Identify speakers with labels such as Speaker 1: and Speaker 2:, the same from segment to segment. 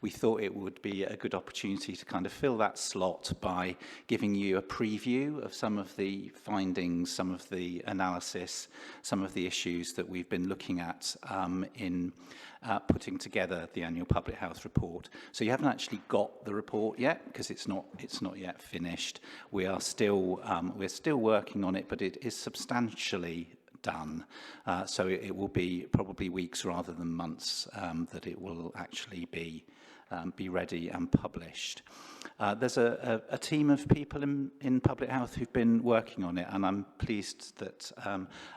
Speaker 1: we thought it would be a good opportunity to kind of fill that slot by giving you a preview of some of the findings, some of the analysis, some of the issues that we've been looking at in putting together the annual public health report. So you haven't actually got the report yet because it's not yet finished. We're still working on it, but it is substantially done. So it will be probably weeks rather than months that it will actually be ready and published. There's a team of people in public health who've been working on it, and I'm pleased that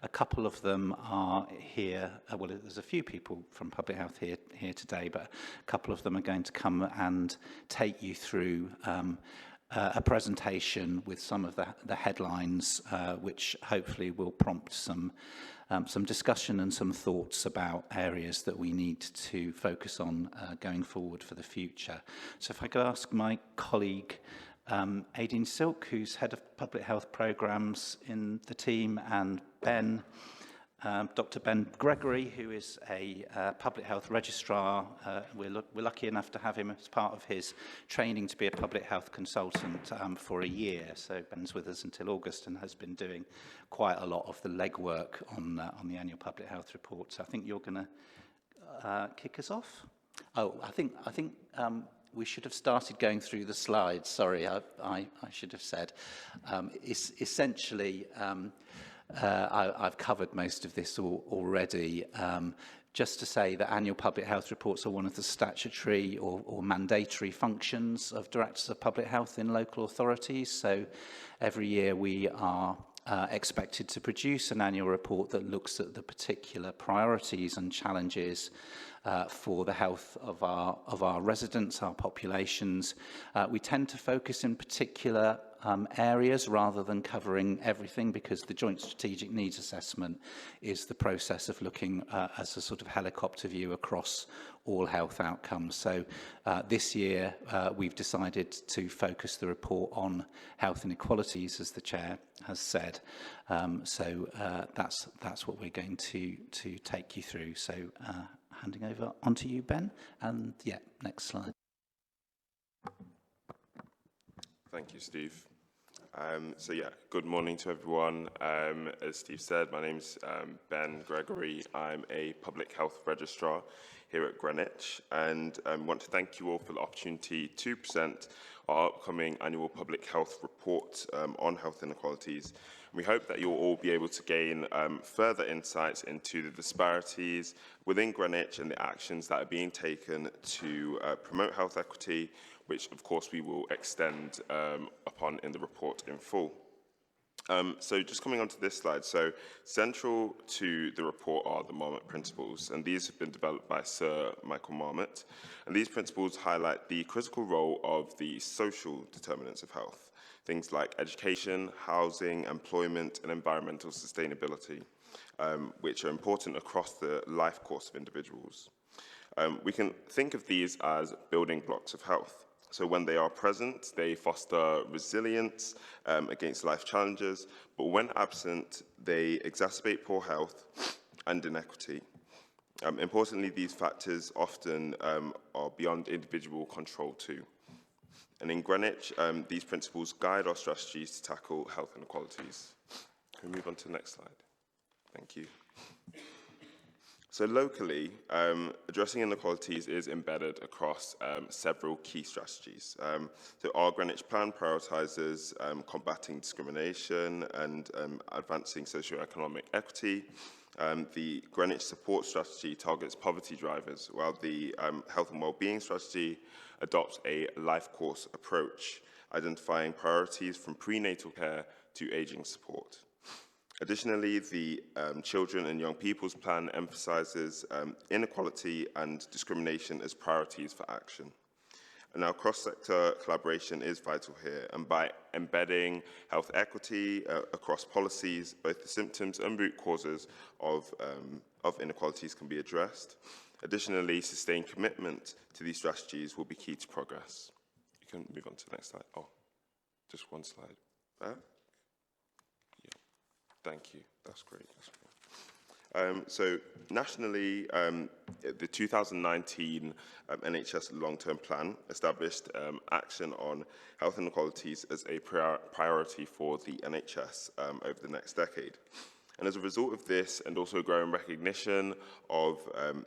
Speaker 1: a couple of them are here. Well, there's a few people from public health here today, but a couple of them are going to come and take you through a presentation with some of the headlines, which hopefully will prompt some discussion and some thoughts about areas that we need to focus on going forward for the future. So if I could ask my colleague, Aideen Silk, who's Head of Public Health Programmes in the team, and Dr. Ben Gregory, who is a public health registrar. We're lucky enough to have him as part of his training to be a public health consultant for a year. So Ben's with us until August and has been doing quite a lot of the legwork on the annual public health report. So I think you're going to kick us off. Oh, I think we should have started going through the slides. Sorry, I should have said. Essentially, I've covered most of this already. Just to say that annual public health reports are one of the statutory or mandatory functions of directors of public health in local authorities. So every year we are expected to produce an annual report that looks at the particular priorities and challenges for the health of our residents, our populations. We tend to focus in particular areas rather than covering everything, because the Joint Strategic Needs Assessment is the process of looking as a sort of helicopter view across all health outcomes. So this year we've decided to focus the report on health inequalities, as the Chair has said. So that's what we're going to take you through. So handing over onto you, Ben, and yeah, next slide.
Speaker 2: Thank you, Steve. So yeah, good morning to everyone. As Steve said, my name's Ben Gregory. I'm a public health registrar here at Greenwich, and I want to thank you all for the opportunity to present our upcoming annual public health report on health inequalities. We hope that you'll all be able to gain further insights into the disparities within Greenwich and the actions that are being taken to promote health equity, which of course we will extend upon in the report in full. So just coming onto this slide, so central to the report are the Marmot Principles, and these have been developed by Sir Michael Marmot. And these principles highlight the critical role of the social determinants of health, things like education, housing, employment, and environmental sustainability, which are important across the life course of individuals. We can think of these as building blocks of health. So when they are present, they foster resilience against life challenges, but when absent, they exacerbate poor health and inequity. Importantly, these factors often are beyond individual control too. And in Greenwich, these principles guide our strategies to tackle health inequalities. Can we move on to the next slide? Thank you. So locally, addressing inequalities is embedded across several key strategies. So our Greenwich Plan prioritises combating discrimination and advancing socioeconomic equity. The Greenwich Support Strategy targets poverty drivers, while the Health and Wellbeing Strategy adopts a life course approach, identifying priorities from prenatal care to ageing support. Additionally, the Children and Young People's Plan emphasises inequality and discrimination as priorities for action. And our cross-sector collaboration is vital here, and by embedding health equity across policies, both the symptoms and root causes of inequalities can be addressed. Additionally, sustained commitment to these strategies will be key to progress. You can move on to the next slide. Oh, just one slide back. Thank you. That's great. That's great. So nationally, the 2019 NHS long-term plan established action on health inequalities as a priority for the NHS over the next decade. And as a result of this, and also growing recognition of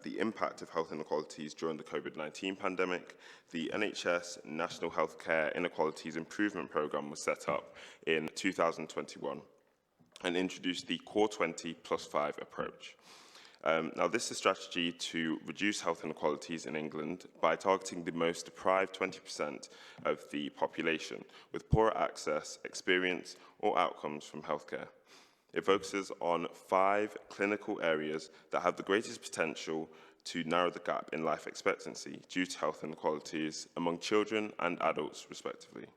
Speaker 2: the impact of health inequalities during the COVID-19 pandemic, the NHS National Healthcare Inequalities Improvement Programme was set up in 2021 and introduced the Core 20 plus 5 approach. Now, this is a strategy to reduce health inequalities in England by targeting the most deprived 20% of the population with poorer access, experience, or outcomes from healthcare. It focuses on 5 clinical areas that have the greatest potential to narrow the gap in life expectancy due to health inequalities among children and adults, respectively.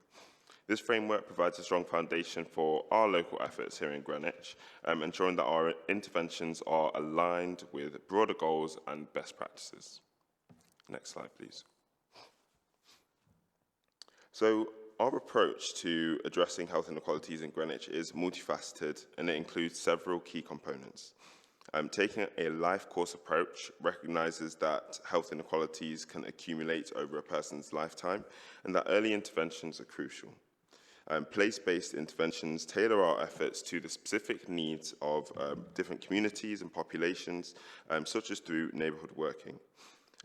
Speaker 2: This framework provides a strong foundation for our local efforts here in Greenwich, ensuring that our interventions are aligned with broader goals and best practices. Next slide, please. So, our approach to addressing health inequalities in Greenwich is multifaceted, and it includes several key components. Taking a life course approach recognises that health inequalities can accumulate over a person's lifetime, and that early interventions are crucial. Place-based interventions tailor our efforts to the specific needs of different communities and populations, such as through neighbourhood working.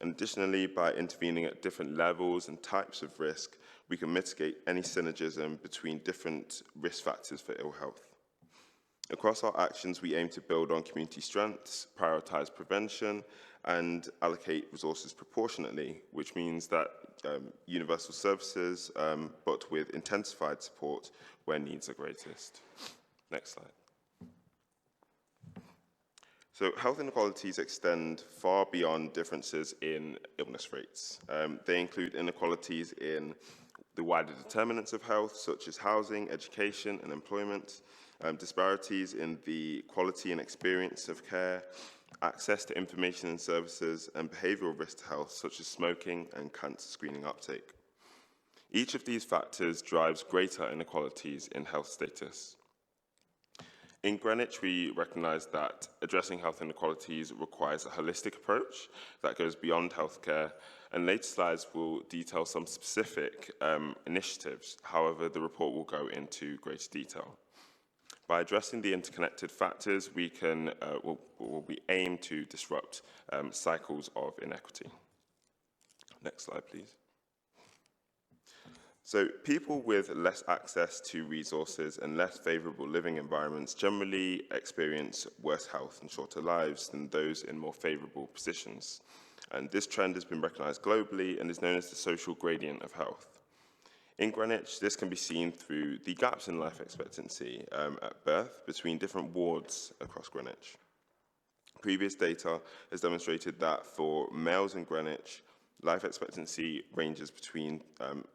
Speaker 2: And additionally, by intervening at different levels and types of risk, we can mitigate any synergism between different risk factors for ill health. Across our actions, we aim to build on community strengths, prioritise prevention, and allocate resources proportionately, which means that universal services, but with intensified support where needs are greatest. Next slide. So health inequalities extend far beyond differences in illness rates. They include inequalities in the wider determinants of health, such as housing, education, and employment, disparities in the quality and experience of care, access to information and services, and behavioural risk to health, such as smoking and cancer screening uptake. Each of these factors drives greater inequalities in health status. In Greenwich, we recognise that addressing health inequalities requires a holistic approach that goes beyond healthcare, and later slides will detail some specific initiatives. However, the report will go into greater detail. By addressing the interconnected factors, we aim to disrupt cycles of inequity. Next slide, please. So people with less access to resources and less favourable living environments generally experience worse health and shorter lives than those in more favourable positions. And this trend has been recognised globally and is known as the social gradient of health. In Greenwich, this can be seen through the gaps in life expectancy at birth between different wards across Greenwich. Previous data has demonstrated that for males in Greenwich, life expectancy ranges between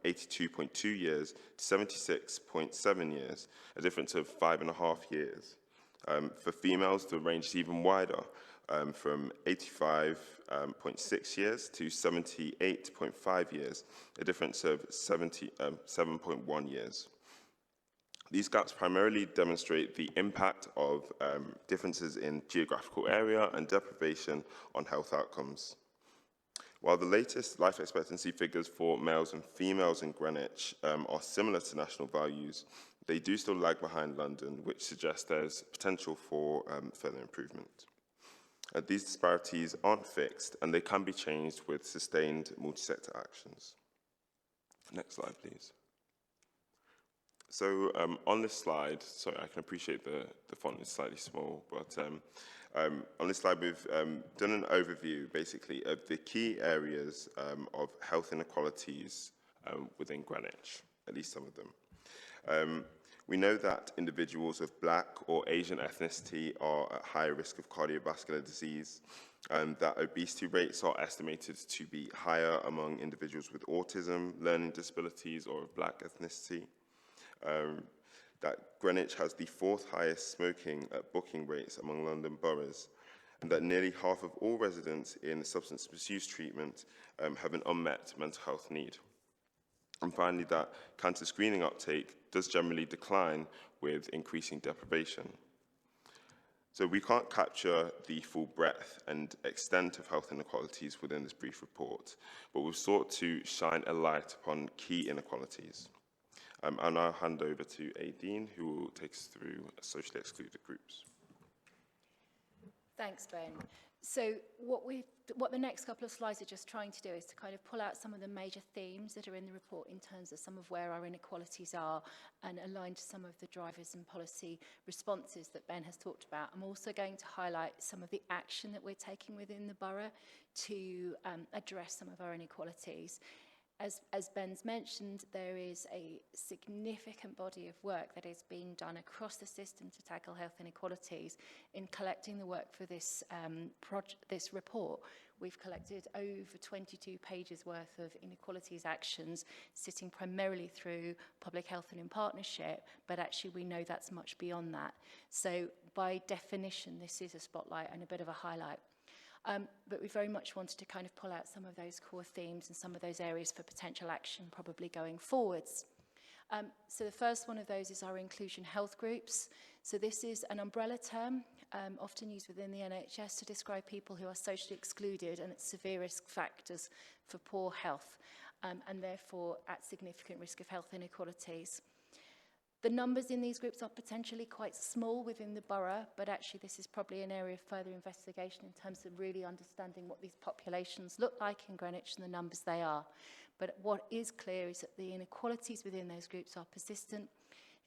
Speaker 2: 82.2 years to 76.7 years, a difference of 5.5 years. For females, the range is even wider, from 85.6 years to 78.5 years, a difference of 7.1 years. These gaps primarily demonstrate the impact of differences in geographical area and deprivation on health outcomes. While the latest life expectancy figures for males and females in Greenwich are similar to national values, they do still lag behind London, which suggests there's potential for further improvement. These disparities aren't fixed, and they can be changed with sustained multi-sector actions. Next slide, please. So on this slide, sorry, I can appreciate the font is slightly small, but on this slide we've done an overview, basically, of the key areas of health inequalities within Greenwich, at least some of them. We know that individuals of Black or Asian ethnicity are at higher risk of cardiovascular disease, and that obesity rates are estimated to be higher among individuals with autism, learning disabilities, or of Black ethnicity. That Greenwich has the 4th highest smoking booking rates among London boroughs, and that nearly half of all residents in substance misuse treatment have an unmet mental health need. And finally, that cancer screening uptake does generally decline with increasing deprivation. So we can't capture the full breadth and extent of health inequalities within this brief report, but we've sought to shine a light upon key inequalities. I'll now hand over to Aideen, who will take us through socially excluded groups.
Speaker 3: Thanks, Ben. So what the next couple of slides are just trying to do is to kind of pull out some of the major themes that are in the report in terms of some of where our inequalities are and align to some of the drivers and policy responses that Ben has talked about. I'm also going to highlight some of the action that we're taking within the borough to address some of our inequalities. As Ben's mentioned, there is a significant body of work that is being done across the system to tackle health inequalities. In collecting the work for this, this report, we've collected over 22 pages worth of inequalities actions, sitting primarily through public health and in partnership, but actually we know that's much beyond that. So by definition, this is a spotlight and a bit of a highlight. But we very much wanted to kind of pull out some of those core themes and some of those areas for potential action probably going forwards. So the first one of those is our inclusion health groups. So this is an umbrella term often used within the NHS to describe people who are socially excluded and at severe risk factors for poor health and therefore at significant risk of health inequalities. The numbers in these groups are potentially quite small within the borough, but actually this is probably an area of further investigation in terms of really understanding what these populations look like in Greenwich and the numbers they are. But what is clear is that the inequalities within those groups are persistent.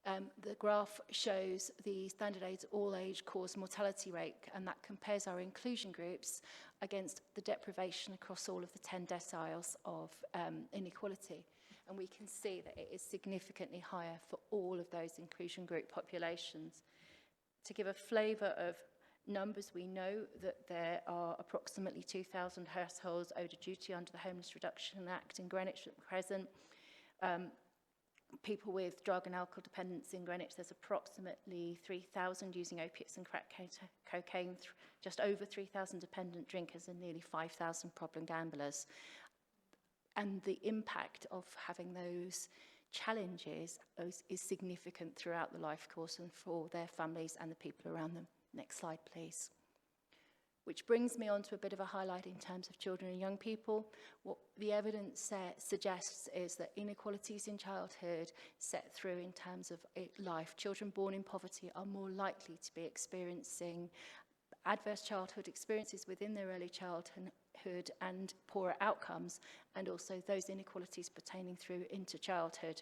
Speaker 3: The graph shows the standardised all-age cause mortality rate, and that compares our inclusion groups against the deprivation across all of the 10 deciles of inequality. And we can see that it is significantly higher for all of those inclusion group populations. To give a flavour of numbers, we know that there are approximately 2,000 households owed a duty under the Homeless Reduction Act in Greenwich at present. People with drug and alcohol dependence in Greenwich, there's approximately 3,000 using opiates and crack cocaine, just over 3,000 dependent drinkers and nearly 5,000 problem gamblers. And the impact of having those challenges is significant throughout the life course and for their families and the people around them. Next slide, please. Which brings me on to a bit of a highlight in terms of children and young people. What the evidence suggests is that inequalities in childhood set through in terms of life. Children born in poverty are more likely to be experiencing adverse childhood experiences within their early childhood and poorer outcomes, and also those inequalities pertaining through into childhood.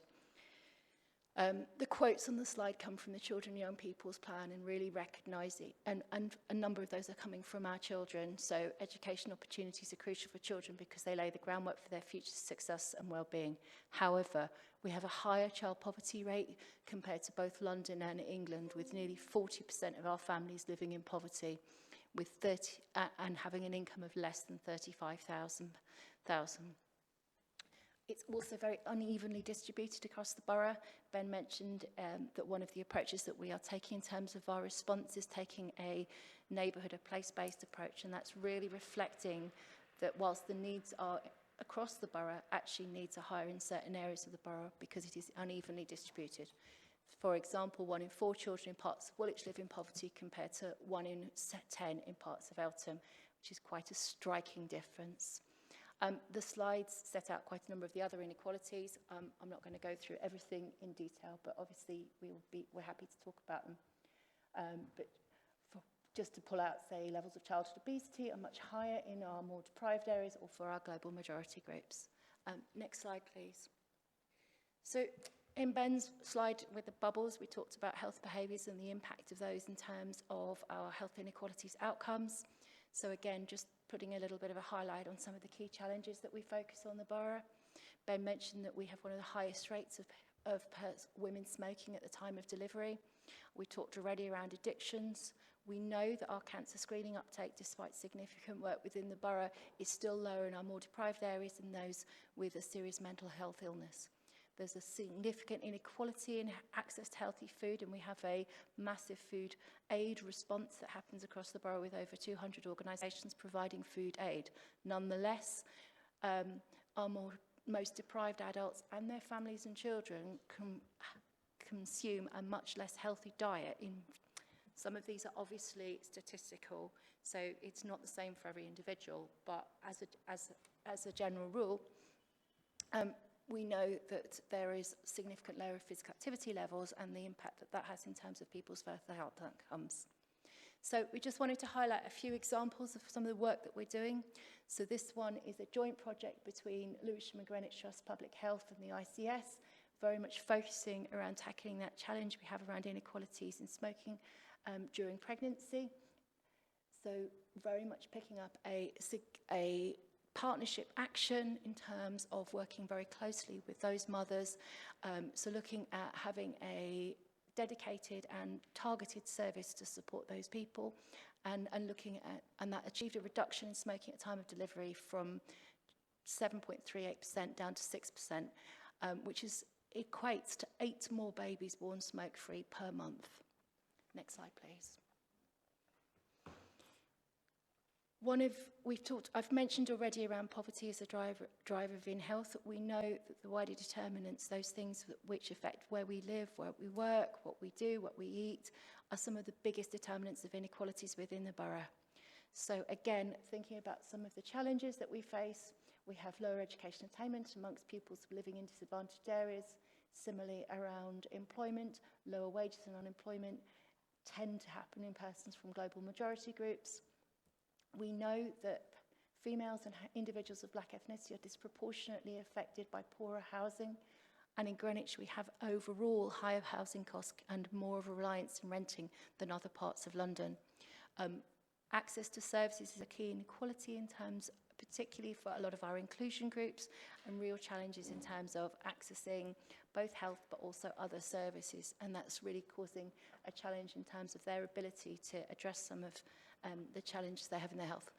Speaker 3: The quotes on the slide come from the Children and Young People's Plan and really recognise it, and a number of those are coming from our children. So education opportunities are crucial for children because they lay the groundwork for their future success and well-being. However, we have a higher child poverty rate compared to both London and England, with nearly 40% of our families living in poverty, with and having an income of less than 35,000. It's also very unevenly distributed across the borough. Ben mentioned that one of the approaches that we are taking in terms of our response is taking a neighbourhood or place-based approach, and that's really reflecting that whilst the needs are across the borough, actually needs are higher in certain areas of the borough because it is unevenly distributed. For example, 1 in 4 children in parts of Woolwich live in poverty compared to 1 in 10 in parts of Eltham, which is quite a striking difference. The slides set out quite a number of the other inequalities. I'm not going to go through everything in detail, but obviously we're happy to talk about them. But just to pull out, say, levels of childhood obesity are much higher in our more deprived areas or for our global majority groups. Next slide, please. So in Ben's slide with the bubbles, we talked about health behaviours and the impact of those in terms of our health inequalities outcomes. So again, just putting a little bit of a highlight on some of the key challenges that we focus on the borough. Ben mentioned that we have one of the highest rates of women smoking at the time of delivery. We talked already around addictions. We know that our cancer screening uptake, despite significant work within the borough, is still lower in our more deprived areas than those with a serious mental health illness. There's a significant inequality in access to healthy food, and we have a massive food aid response that happens across the borough with over 200 organisations providing food aid. Nonetheless, our most deprived adults and their families and children consume a much less healthy diet in Some of these are obviously statistical, so it's not the same for every individual, but as a general rule, we know that there is significant lower physical activity levels and the impact that that has in terms of people's further health outcomes. So we just wanted to highlight a few examples of some of the work that we're doing. So this one is a joint project between Lewisham and Greenwich Trust Public Health and the ICS, very much focusing around tackling that challenge we have around inequalities in smoking during pregnancy. So very much picking up a partnership action in terms of working very closely with those mothers. So looking at having a dedicated and targeted service to support those people and looking at, and that achieved a reduction in smoking at time of delivery from 7.38% down to 6%, which equates to 8 more babies born smoke-free per month. Next slide, please. I've mentioned already around poverty as a driver of in-health. We know that the wider determinants, those things which affect where we live, where we work, what we do, what we eat, are some of the biggest determinants of inequalities within the borough. So again, thinking about some of the challenges that we face, we have lower education attainment amongst pupils living in disadvantaged areas. Similarly, around employment, lower wages and unemployment tend to happen in persons from global majority groups. We know that females and individuals of black ethnicity are disproportionately affected by poorer housing. And in Greenwich, we have overall higher housing costs and more of a reliance in renting than other parts of London. Access to services is a key inequality in terms, particularly for a lot of our inclusion groups, and real challenges in terms of accessing both health but also other services. And that's really causing a challenge in terms of their ability to address some of the challenges they have in their health.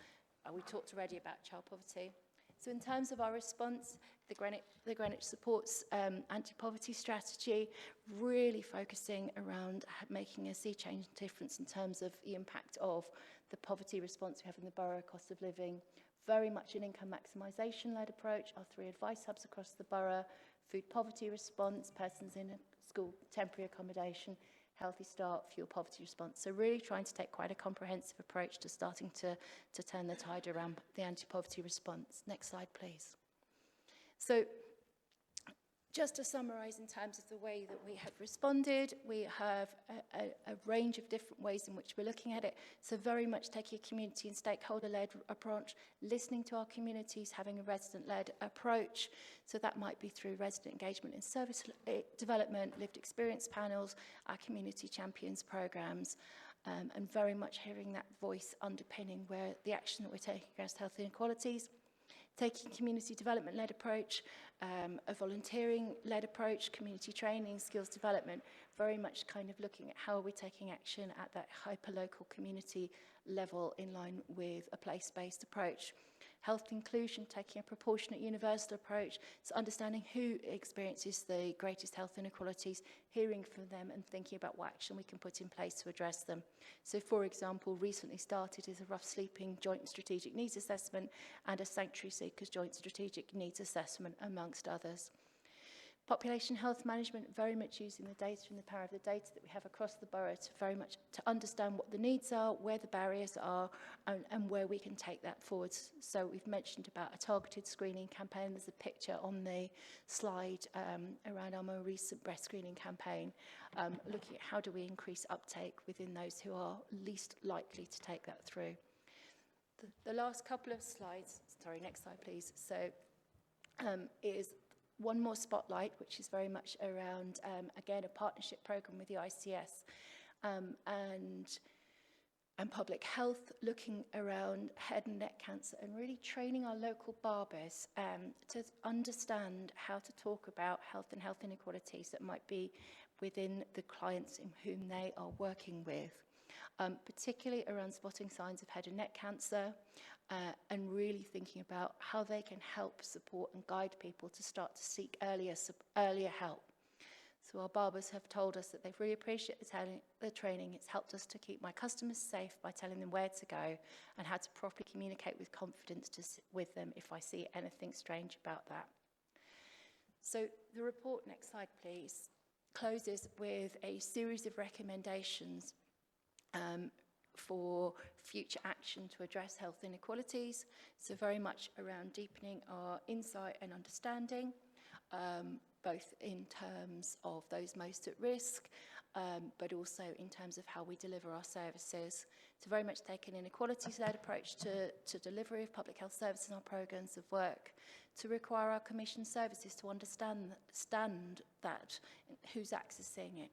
Speaker 3: We talked already about child poverty. So in terms of our response, the Greenwich Supports anti-poverty strategy, really focusing around making a sea change difference in terms of the impact of the poverty response we have in the borough, cost of living, very much an income maximisation-led approach, our 3 advice hubs across the borough, food poverty response, persons in school temporary accommodation, Healthy Start, fuel poverty response. So really trying to take quite a comprehensive approach to starting to turn the tide around the anti-poverty response. Next slide, please. So just to summarise in terms of the way that we have responded, we have a range of different ways in which we're looking at it. So very much taking a community and stakeholder-led approach, listening to our communities, having a resident-led approach. So that might be through resident engagement in service development, lived experience panels, our community champions programmes, and very much hearing that voice underpinning where the action that we're taking against health inequalities. Taking community development-led approach, a volunteering-led approach, community training, skills development, very much kind of looking at how are we taking action at that hyper-local community level in line with a place-based approach. Health inclusion, taking a proportionate universal approach, so understanding who experiences the greatest health inequalities, hearing from them and thinking about what action we can put in place to address them. So for example, recently started is a rough sleeping joint strategic needs assessment and a sanctuary seekers joint strategic needs assessment, amongst others. Population health management, very much using the data and the power of the data that we have across the borough to very much to understand what the needs are, where the barriers are, and where we can take that forward. So we've mentioned about a targeted screening campaign. There's a picture on the slide around our more recent breast screening campaign, looking at how do we increase uptake within those who are least likely to take that through. The last couple of slides, sorry, next slide please, so is one more spotlight, which is very much around, again, a partnership programme with the ICS and public health, looking around head and neck cancer and really training our local barbers to understand how to talk about health and health inequalities that might be within the clients in whom they are working with, particularly around spotting signs of head and neck cancer, and really thinking about how they can help, support and guide people to start to seek earlier help. So our barbers have told us that they've really appreciated the training. It's helped us to keep my customers safe by telling them where to go and how to properly communicate with confidence with them if I see anything strange about that. So the report, next slide please, closes with a series of recommendations for future action to address health inequalities. So very much around deepening our insight and understanding, both in terms of those most at risk, but also in terms of how we deliver our services. To very much take an inequalities-led approach to delivery of public health services and our programmes of work, to require our commission services to understand that, who's accessing it.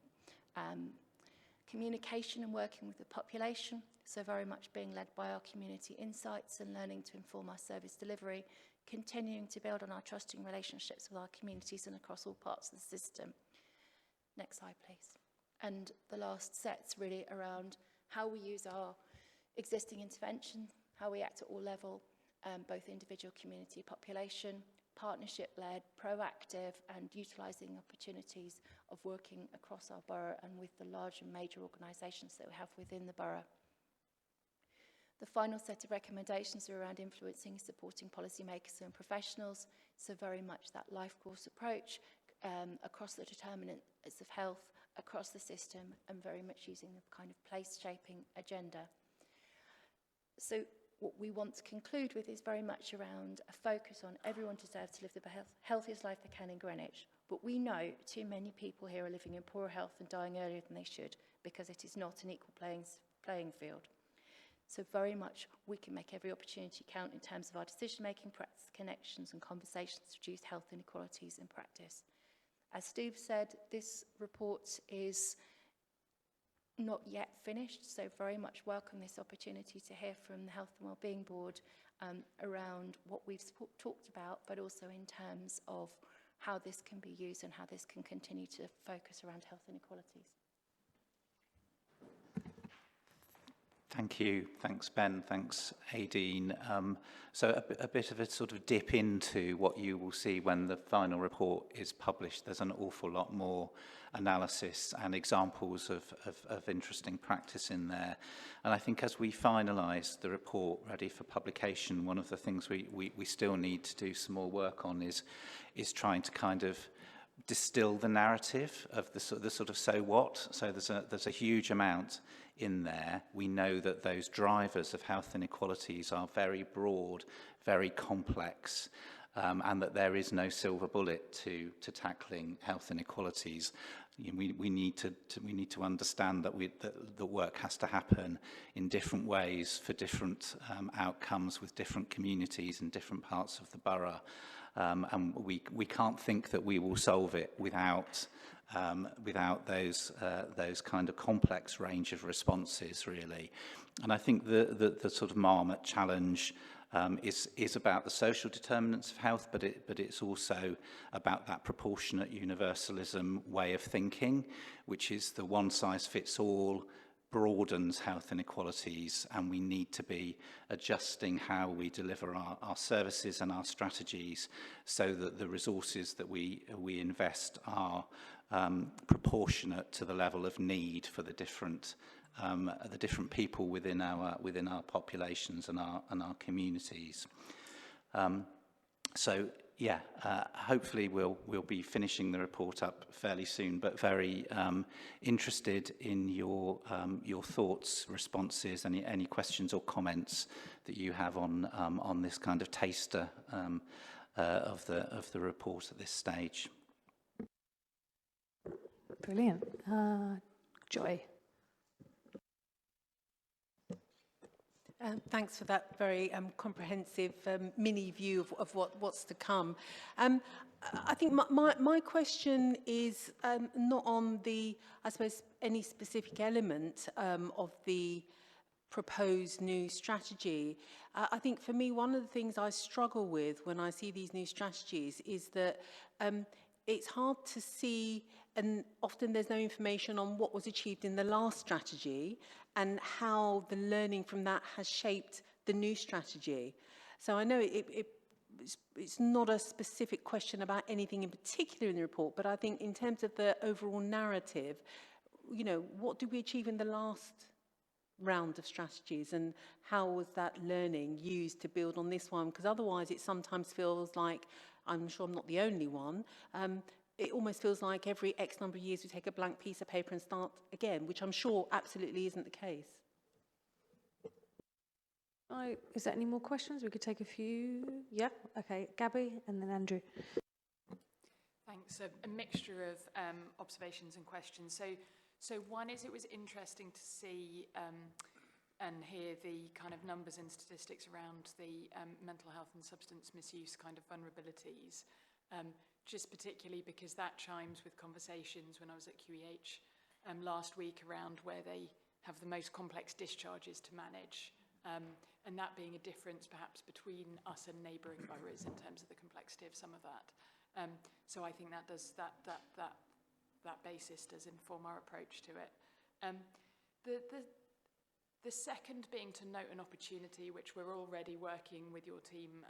Speaker 3: Communication and working with the population, so very much being led by our community insights and learning to inform our service delivery, continuing to build on our trusting relationships with our communities and across all parts of the system. Next slide, please. And the last set's really around how we use our existing intervention, how we act at all level, both individual, community, population, partnership-led, proactive, and utilising opportunities of working across our borough and with the large and major organisations that we have within the borough. The final set of recommendations are around influencing and supporting policymakers and professionals, so very much that life course approach across the determinants of health, across the system, and very much using the kind of place-shaping agenda. So what we want to conclude with is very much around a focus on everyone deserves to live the healthiest life they can in Greenwich. But we know too many people here are living in poorer health and dying earlier than they should because it is not an equal playing field. So very much we can make every opportunity count in terms of our decision-making, practice, connections and conversations to reduce health inequalities in practice. As Steve said, this report is not yet finished, so very much welcome this opportunity to hear from the Health and Wellbeing Board around what we've talked about, but also in terms of how this can be used and how this can continue to focus around health inequalities.
Speaker 1: Thank you. Thanks, Ben. Thanks, Aideen. So a bit of a sort of dip into what you will see when the final report is published. There's an awful lot more analysis and examples of interesting practice in there. And I think as we finalise the report ready for publication, one of the things we still need to do some more work on is trying to kind of distill the narrative of the sort of so what. So there's a huge amount in there. We know that those drivers of health inequalities are very broad, very complex, and that there is no silver bullet to tackling health inequalities. We need to understand that the work has to happen in different ways for different outcomes with different communities in different parts of the borough. And we can't think that we will solve it without those kind of complex range of responses, really. And I think the sort of marmot challenge is about the social determinants of health, but it's also about that proportionate universalism way of thinking, which is the one-size-fits-all broadens health inequalities, and we need to be adjusting how we deliver our services and our strategies so that the resources that we invest are proportionate to the level of need for the different people within our populations and our communities. So yeah, hopefully we'll be finishing the report up fairly soon, but very interested in your thoughts, responses, any questions or comments that you have on this kind of taster of the report at this stage.
Speaker 4: Brilliant. Joy.
Speaker 5: Thanks for that very comprehensive mini view of what's to come. I think my question is not on I suppose, any specific element of the proposed new strategy. I think for me, one of the things I struggle with when I see these new strategies is that it's hard to see, and often there's no information on what was achieved in the last strategy and how the learning from that has shaped the new strategy. So I know it's not a specific question about anything in particular in the report, but I think in terms of the overall narrative, you know, what did we achieve in the last round of strategies and how was that learning used to build on this one? Because otherwise it sometimes feels like, I'm sure I'm not the only one, it almost feels like every X number of years we take a blank piece of paper and start again, which I'm sure absolutely isn't the case.
Speaker 4: Is there any more questions? We could take a few. Yeah, okay. Gabby and then Andrew.
Speaker 6: Thanks. A mixture of observations and questions. So one is, it was interesting to see and hear the kind of numbers and statistics around the mental health and substance misuse kind of vulnerabilities, just particularly because that chimes with conversations when I was at QEH last week around where they have the most complex discharges to manage. And that being a difference perhaps between us and neighbouring boroughs in terms of the complexity of some of that. So I think that does that basis does inform our approach to it. The second being to note an opportunity which we're already working with your team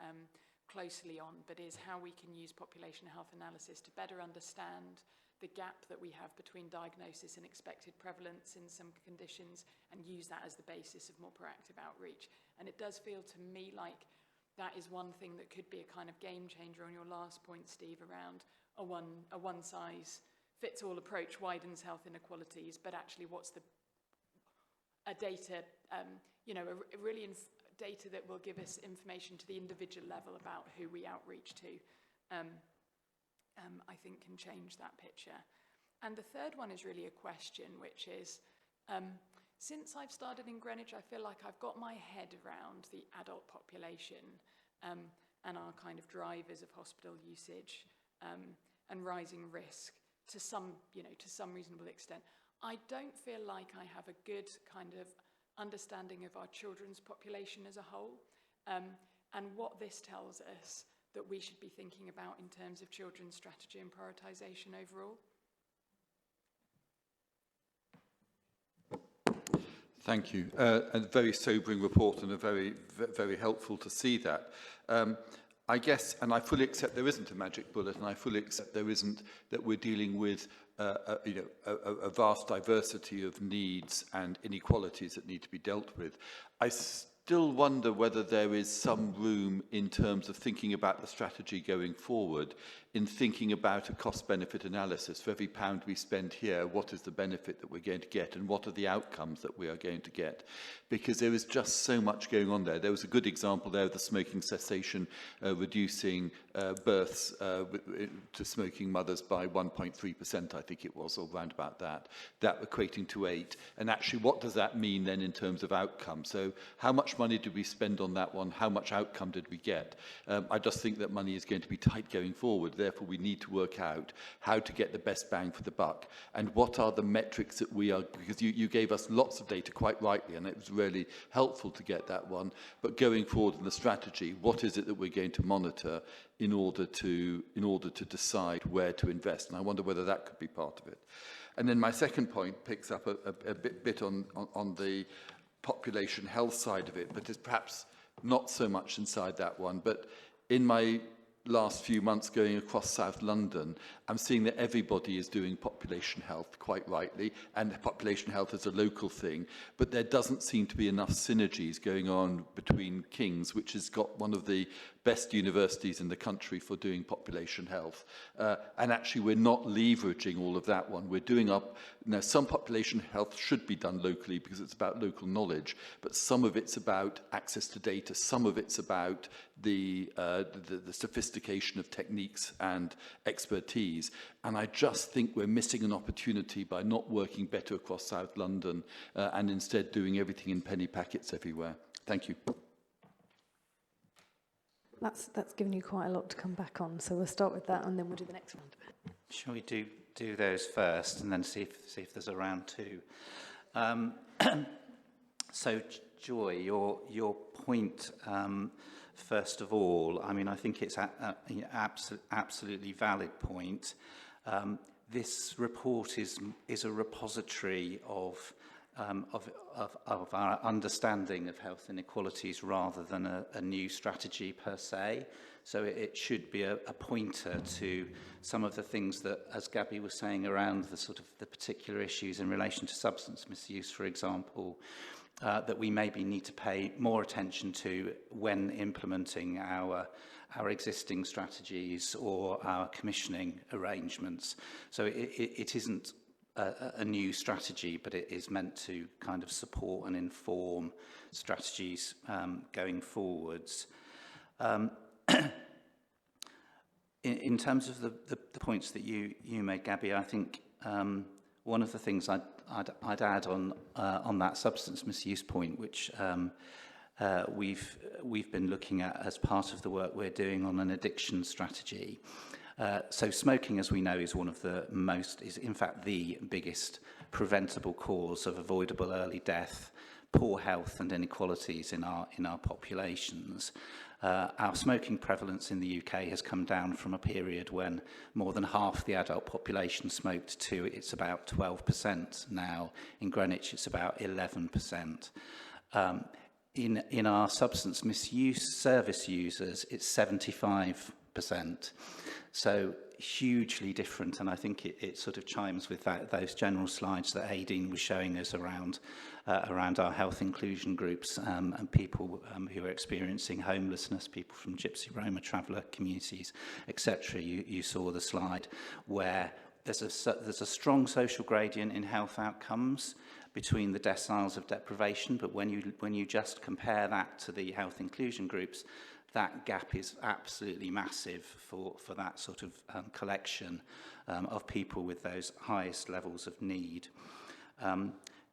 Speaker 6: closely on, but is how we can use population health analysis to better understand the gap that we have between diagnosis and expected prevalence in some conditions, and use that as the basis of more proactive outreach. And it does feel to me like that is one thing that could be a kind of game changer on your last point, Steve, around a one-size-fits-all approach widens health inequalities, but actually what's a data, data that will give us information to the individual level about who we outreach to. I think can change that picture. And the third one is really a question, which is, since I've started in Greenwich, I feel like I've got my head around the adult population and our kind of drivers of hospital usage and rising risk to some reasonable extent. I don't feel like I have a good kind of understanding of our children's population as a whole, and what this tells us that we should be thinking about in terms of children's strategy and prioritisation overall.
Speaker 7: Thank you. A very sobering report, and a very helpful to see that. I guess, and I fully accept there isn't a magic bullet, and I fully accept there isn't, that we're dealing with a vast diversity of needs and inequalities that need to be dealt with. I still wonder whether there is some room in terms of thinking about the strategy going forward, in thinking about a cost-benefit analysis. For every pound we spend here, what is the benefit that we're going to get, and what are the outcomes that we are going to get? Because there is just so much going on there. There was a good example there of the smoking cessation, reducing births to smoking mothers by 1.3%, I think it was, or round about that equating to 8. And actually, what does that mean then in terms of outcome? So how much money did we spend on that one? How much outcome did we get? I just think that money is going to be tight going forward. Therefore, we need to work out how to get the best bang for the buck, and what are the metrics that we are, because you gave us lots of data quite rightly, and it was really helpful to get that one. But going forward in the strategy, what is it that we're going to monitor in order to decide where to invest? And I wonder whether that could be part of it. And then my second point picks up a bit on the population health side of it, but is perhaps not so much inside that one. But in my last few months going across South London, I'm seeing that everybody is doing population health, quite rightly, and population health is a local thing, but there doesn't seem to be enough synergies going on between King's, which has got one of the best universities in the country for doing population health. And actually, we're not leveraging all of that one. We're doing up, some population health should be done locally because it's about local knowledge, but some of it's about access to data, some of it's about the sophistication of techniques and expertise. And I just think we're missing an opportunity by not working better across South London and instead doing everything in penny packets everywhere. Thank you.
Speaker 4: That's given you quite a lot to come back on, so we'll start with that and then we'll do the next round.
Speaker 1: Shall we do those first and then see if there's a round two? So, Joy, your point, first of all, I mean, I think it's an absolutely valid point. This report is a repository of our understanding of health inequalities rather than a new strategy per se. So it should be a pointer to some of the things that, as Gabby was saying, around the sort of the particular issues in relation to substance misuse, for example, that we maybe need to pay more attention to when implementing our our existing strategies or our commissioning arrangements. So it isn't a new strategy, but it is meant to kind of support and inform strategies going forwards. In terms of the points that you made, Gabby, I think one of the things I'd add on that substance misuse point, which we've been looking at as part of the work we're doing on an addiction strategy. So smoking, as we know, is one of the is in fact the biggest preventable cause of avoidable early death, poor health and inequalities in our populations. Our smoking prevalence in the UK has come down from a period when more than half the adult population smoked to it's about 12% now. In Greenwich, it's about 11%. In our substance misuse service users, it's 75%. So hugely different, and I think it sort of chimes with those general slides that Aideen was showing us around our health inclusion groups and people who are experiencing homelessness, people from Gypsy, Roma, traveller communities, etc. You saw the slide where there's a strong social gradient in health outcomes between the deciles of deprivation, but when you just compare that to the health inclusion groups, that gap is absolutely massive for that sort of collection of people with those highest levels of need.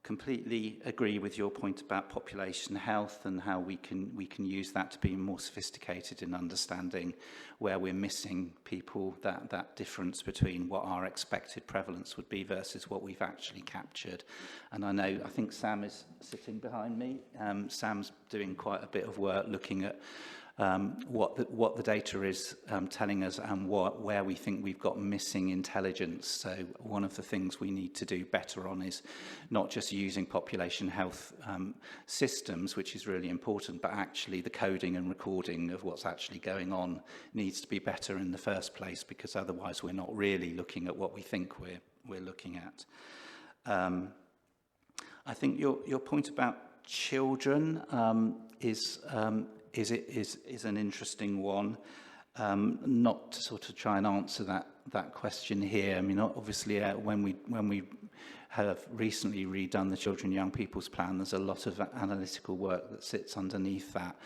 Speaker 1: Completely agree with your point about population health and how we can use that to be more sophisticated in understanding where we're missing people, that difference between what our expected prevalence would be versus what we've actually captured. And I think Sam is sitting behind me. Sam's doing quite a bit of work looking at what the data is telling us and where we think we've got missing intelligence. So one of the things we need to do better on is not just using population health systems, which is really important, but actually the coding and recording of what's actually going on needs to be better in the first place, because otherwise we're not really looking at what we think we're looking at. I think your point about children is an interesting one. Not to sort of try and answer that question here. I mean, obviously, when we have recently redone the Children and Young People's Plan, there's a lot of analytical work that sits underneath that,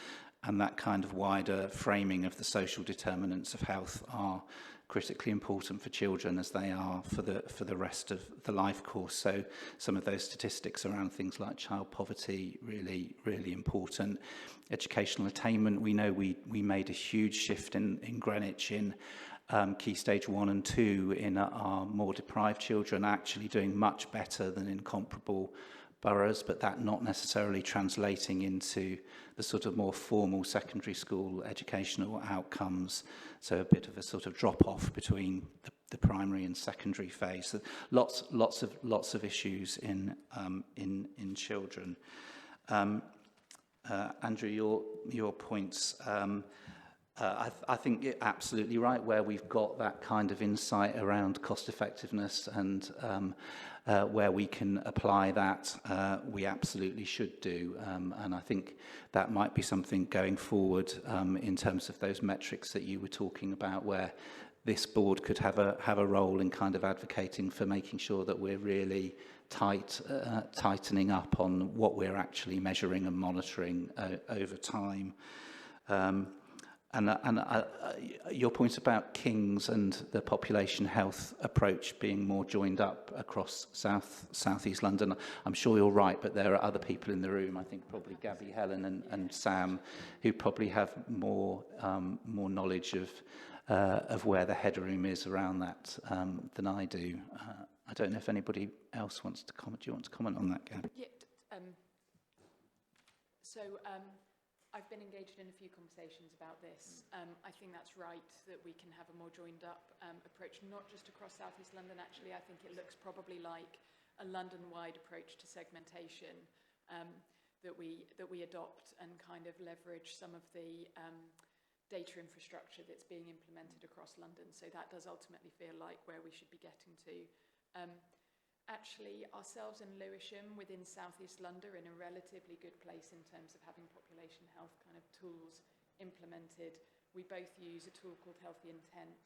Speaker 1: and that kind of wider framing of the social determinants of health are critically important for children as they are for the rest of the life course. So some of those statistics around things like child poverty, really, really important. Educational attainment, we know we made a huge shift in Greenwich in Key Stage 1 and 2 in our more deprived children, actually doing much better than in comparable boroughs, but that not necessarily translating into the sort of more formal secondary school educational outcomes. So a bit of a sort of drop-off between the primary and secondary phase. So lots of issues in children. Andrew, your points. I think you're absolutely right. Where we've got that kind of insight around cost effectiveness and where we can apply that, we absolutely should do. And I think that might be something going forward in terms of those metrics that you were talking about, where this board could have a role in kind of advocating for making sure that we're really tightening up on what we're actually measuring and monitoring over time. Your point about Kings and the population health approach being more joined up across southeast London, I'm sure you're right, but there are other people in the room, I think probably Gabby, Helen and Sam, who probably have more knowledge of where the headroom is around that than I do. I don't know if anybody else wants to comment. Do you want to comment on that, Gabby?
Speaker 6: Yeah. I've been engaged in a few conversations about this. I think that's right, that we can have a more joined up approach, not just across South East London. Actually, I think it looks probably like a London-wide approach to segmentation that we adopt and kind of leverage some of the data infrastructure that's being implemented across London. So that does ultimately feel like where we should be getting to. Actually, ourselves and Lewisham within South East London are in a relatively good place in terms of having population health kind of tools implemented we both use a tool called Healthy Intent,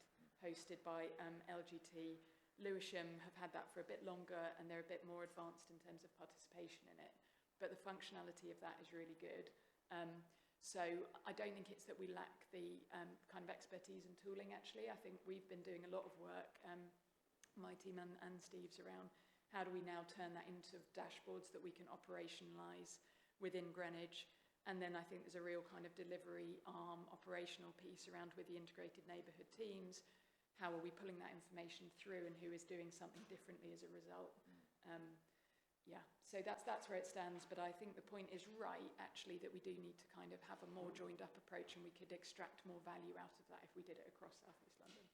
Speaker 6: hosted by LGT. Lewisham have had that for a bit longer, and they're a bit more advanced in terms of participation in it. But the functionality of that is really good. So I don't think it's that we lack the kind of expertise and tooling, actually. I think we've been doing a lot of work, my team and Steve's, around how do we now turn that into dashboards that we can operationalise within Greenwich. And then I think there's a real kind of delivery arm operational piece around with the integrated neighbourhood teams. How are we pulling that information through, and who is doing something differently as a result? Yeah, so that's where it stands. But I think the point is right, actually, that we do need to kind of have a more joined up approach, and we could extract more value out of that if we did it across South East London.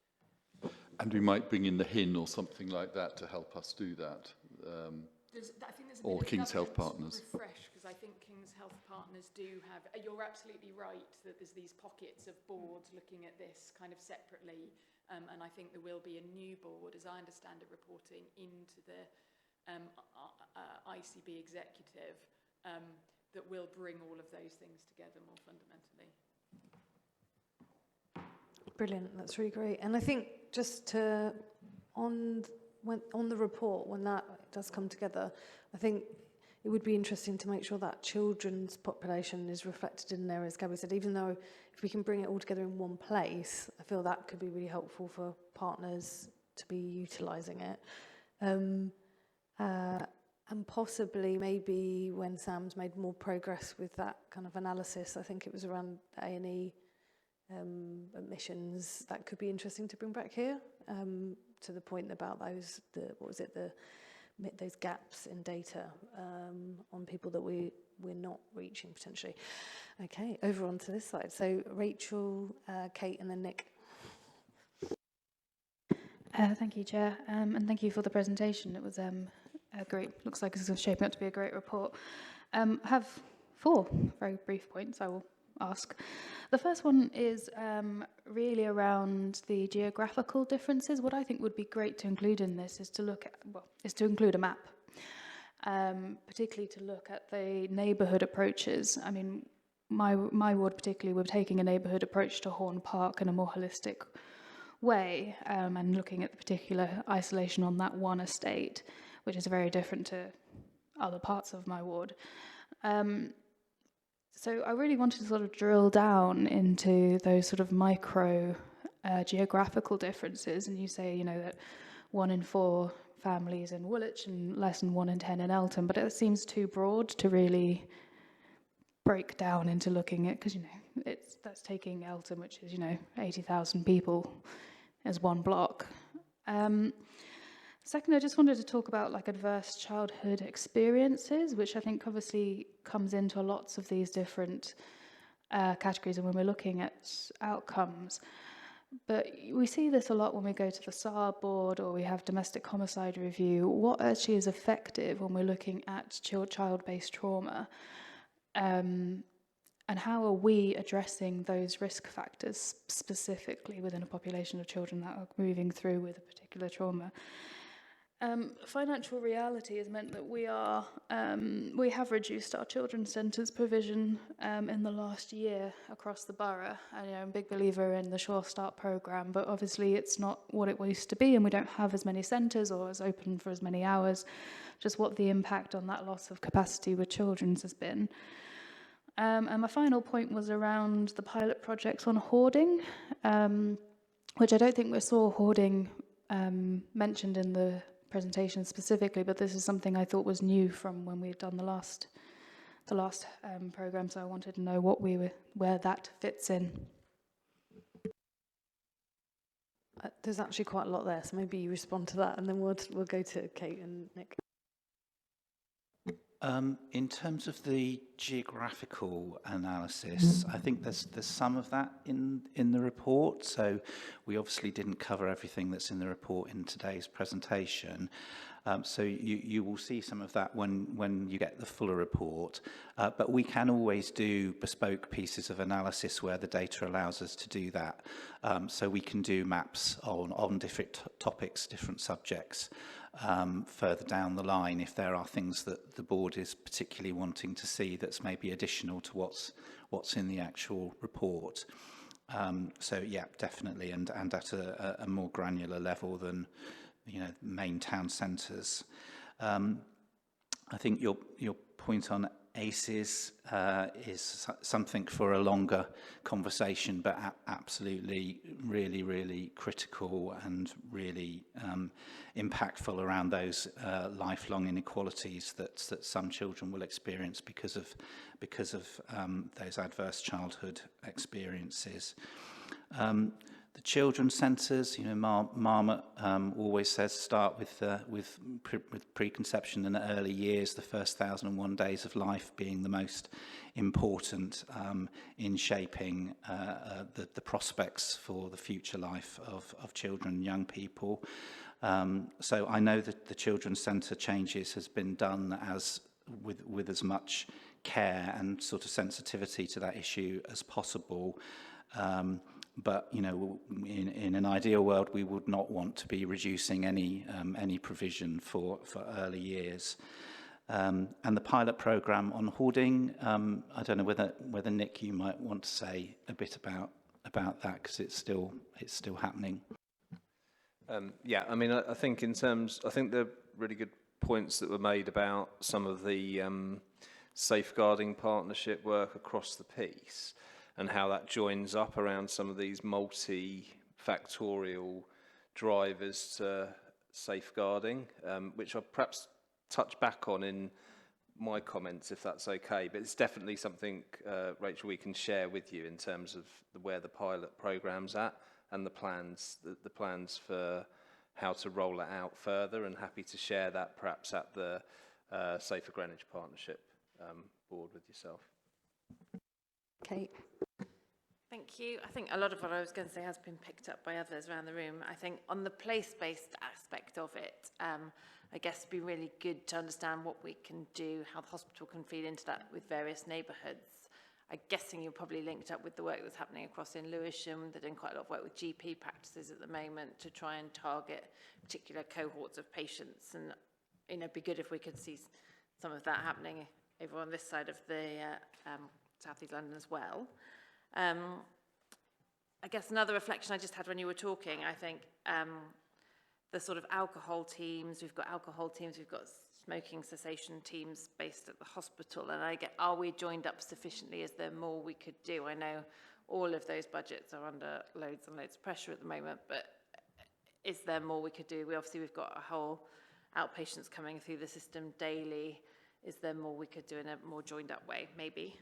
Speaker 7: And we might bring in the HIN or something like that to help us do that.
Speaker 6: I think there's a
Speaker 7: or
Speaker 6: bit of
Speaker 7: King's Health
Speaker 6: governance
Speaker 7: Partners.
Speaker 6: refresh, because I think King's Health Partners do have, you're absolutely right that there's these pockets of boards looking at this kind of separately, and I think there will be a new board, as I understand it, reporting into the ICB executive that will bring all of those things together more fundamentally.
Speaker 4: Brilliant, that's really great. And I think just to, on the report, when that does come together, I think it would be interesting to make sure that children's population is reflected in there, as Gabby said, even though if we can bring it all together in one place, I feel that could be really helpful for partners to be utilising it. And possibly maybe when Sam's made more progress with that kind of analysis, I think it was around A&E admissions, that could be interesting to bring back here, to the point about those, those gaps in data on people that we're not reaching potentially. Okay, over onto this side. So Rachel, Kate, and then Nick.
Speaker 8: Thank you, Chair, and thank you for the presentation. It was great. Looks like this is shaping up to be a great report. I have 4 very brief points I will ask. The first one is really around the geographical differences. What I think would be great to include in this is to look at, is to include a map, particularly to look at the neighbourhood approaches. I mean, my ward particularly, we're taking a neighbourhood approach to Horn Park in a more holistic way, and looking at the particular isolation on that one estate, which is very different to other parts of my ward. So I really wanted to sort of drill down into those sort of micro geographical differences. And you say, you know, that 1 in 4 families in Woolwich and less than 1 in 10 in Eltham, but it seems too broad to really break down into looking at, because, you know, that's taking Eltham, which is, you know, 80,000 people, as one block. Second, I just wanted to talk about like adverse childhood experiences, which I think obviously comes into lots of these different categories, and when we're looking at outcomes. But we see this a lot when we go to the SAR board or we have domestic homicide review. What actually is effective when we're looking at child-based trauma, and how are we addressing those risk factors specifically within a population of children that are moving through with a particular trauma? Financial reality has meant that we have reduced our children's centres provision in the last year across the borough. And, you know, I'm a big believer in the Sure Start programme, but obviously it's not what it used to be, and we don't have as many centres or as open for as many hours. Just what the impact on that loss of capacity with children's has been. And my final point was around the pilot projects on hoarding, which I don't think we saw hoarding mentioned in the presentation specifically, but this is something I thought was new from when we had done the last programme, so I wanted to know where that fits in.
Speaker 4: There's actually quite a lot there, so maybe you respond to that, and then we'll go to Kate and Nick.
Speaker 1: In terms of the geographical analysis, I think there's some of that in the report. So we obviously didn't cover everything that's in the report in today's presentation. So you will see some of that when you get the fuller report. But we can always do bespoke pieces of analysis where the data allows us to do that. So we can do maps on different topics, different subjects. Further down the line, if there are things that the board is particularly wanting to see that's maybe additional to what's in the actual report. So yeah, definitely, and at a more granular level than, you know, main town centres. I think your point on ACEs is something for a longer conversation, but absolutely really critical and really impactful around those lifelong inequalities that some children will experience because of those adverse childhood experiences. The children's centres, you know, Marmot always says start with preconception in the early years, the first 1,001 days of life being the most important in shaping the prospects for the future life of children and young people. So I know that the children's centre changes has been done with as much care and sort of sensitivity to that issue as possible. But, you know, in an ideal world, we would not want to be reducing any provision for early years. And the pilot programme on hoarding, I don't know whether Nick, you might want to say a bit about that, because it's still happening.
Speaker 9: Yeah, I mean, I think the really good points that were made about some of the safeguarding partnership work across the piece, and how that joins up around some of these multi-factorial drivers to safeguarding, which I'll perhaps touch back on in my comments, if that's okay. But it's definitely something, Rachel, we can share with you in terms of where the pilot programme's at and the plans for how to roll it out further, and happy to share that perhaps at the Safer Greenwich Partnership board with yourself.
Speaker 4: Kate.
Speaker 10: Thank you. I think a lot of what I was going to say has been picked up by others around the room. I think on the place-based aspect of it, I guess it'd be really good to understand what we can do, how the hospital can feed into that with various neighbourhoods. I'm guessing you're probably linked up with the work that's happening across in Lewisham. They're doing quite a lot of work with GP practices at the moment to try and target particular cohorts of patients. And, you know, it'd be good if we could see some of that happening over on this side of the South East London as well. I guess another reflection I just had when you were talking, I think the sort of alcohol teams, we've got smoking cessation teams based at the hospital, and are we joined up sufficiently? Is there more we could do? I know all of those budgets are under loads and loads of pressure at the moment, but is there more we could do? We've got a whole outpatients coming through the system daily. Is there more we could do in a more joined up way? Maybe.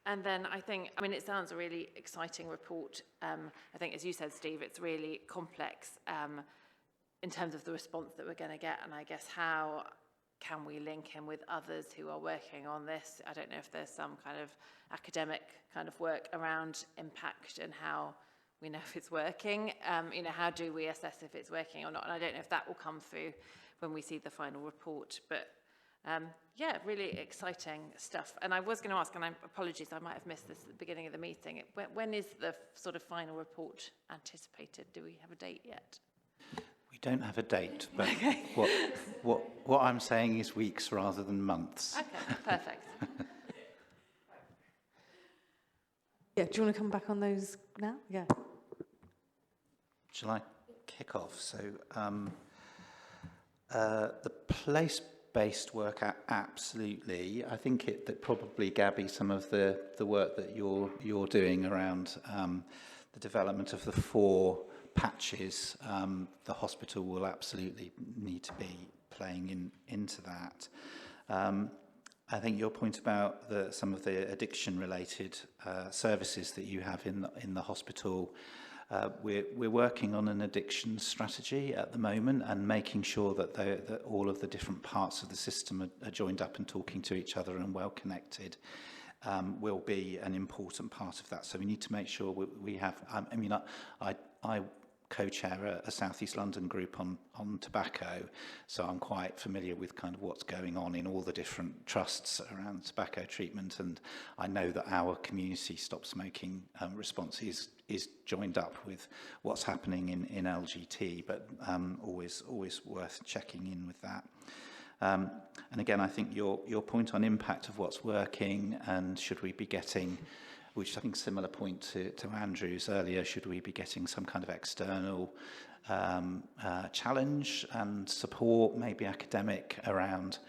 Speaker 10: And then it sounds a really exciting report. I think, as you said, Steve, it's really complex in terms of the response that we're going to get. And I guess how can we link in with others who are working on this? I don't know if there's some kind of academic kind of work around impact and how we know if it's working. How do we assess if it's working or not? And I don't know if that will come through when we see the final report. But yeah, really exciting stuff. And I was going to ask, and apologies, I might have missed this at the beginning of the meeting. When is the sort of final report anticipated? Do we have a date yet?
Speaker 1: We don't have a date, but okay. what I'm saying is weeks rather than months.
Speaker 10: Okay, perfect.
Speaker 4: Yeah, do you want to come back on those now? Yeah.
Speaker 1: Shall I kick off? So the place-based work, absolutely. I think that probably, Gabby, some of the work that you're doing around the development of the 4 patches, the hospital will absolutely need to be playing into that. I think your point about some of the addiction-related services that you have in the hospital. We're working on an addiction strategy at the moment and making sure that all of the different parts of the system are joined up and talking to each other and well connected will be an important part of that. So we need to make sure we have. I co-chair a South East London group on tobacco, so I'm quite familiar with kind of what's going on in all the different trusts around tobacco treatment, and I know that our community stop smoking response is joined up with what's happening in LGT, but always worth checking in with that. And again, I think your point on impact of what's working and should we be getting which I think similar point to Andrew's earlier, should we be getting some kind of external challenge and support, maybe academic, around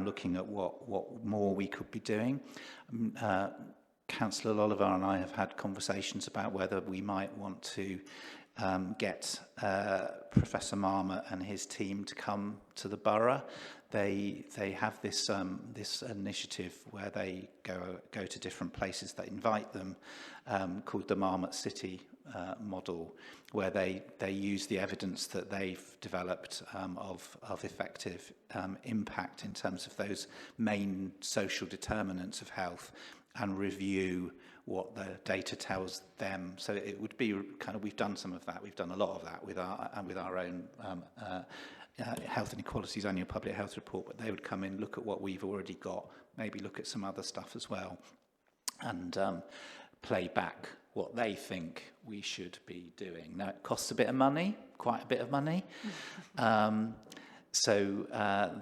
Speaker 1: looking at what more we could be doing. Councillor Oliver and I have had conversations about whether we might want to get Professor Marmot and his team to come to the borough. They have this initiative where they go to different places that invite them, called the Marmot City model, where they use the evidence that they've developed of effective impact in terms of those main social determinants of health, and review what the data tells them. So it would be kind of, we've done some of that, we've done a lot of that with our own Health Inequalities Annual Public Health Report, but they would come in, look at what we've already got, maybe look at some other stuff as well, and play back what they think we should be doing. Now, it costs a bit of money, quite a bit of money. So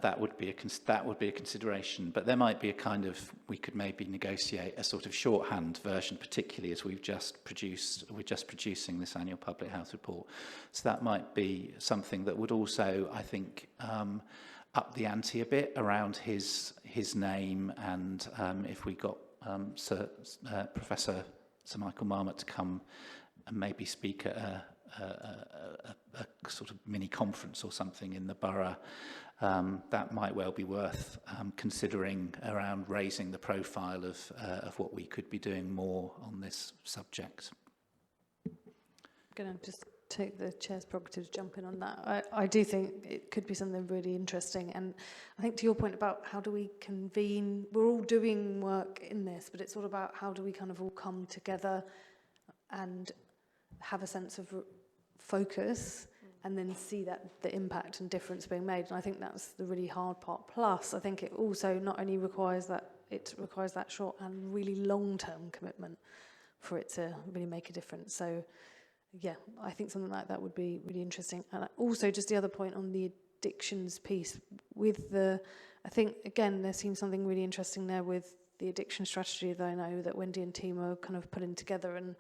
Speaker 1: that would be a consideration, but there might be a kind of, we could maybe negotiate a sort of shorthand version, particularly as we're just producing this annual public health report. So that might be something that would also, I think, up the ante a bit around his name, and if we got Professor Sir Michael Marmot to come and maybe speak at a sort of mini conference or something in the borough, that might well be worth considering around raising the profile of what we could be doing more on this subject.
Speaker 4: I'm going to just take the chair's prerogative to jump in on that. I do think it could be something really interesting, and I think to your point about how do we convene, we're all doing work in this, but it's all about how do we kind of all come together and have a sense of focus and then see that the impact and difference being made. And I think that's the really hard part. Plus, I think it also not only requires that, it requires that short and really long-term commitment for it to really make a difference. So yeah, I think something like that would be really interesting. And also just the other point on the addictions piece with I think again, there seems something really interesting there with the addiction strategy that I know that Wendy and team are kind of putting together, and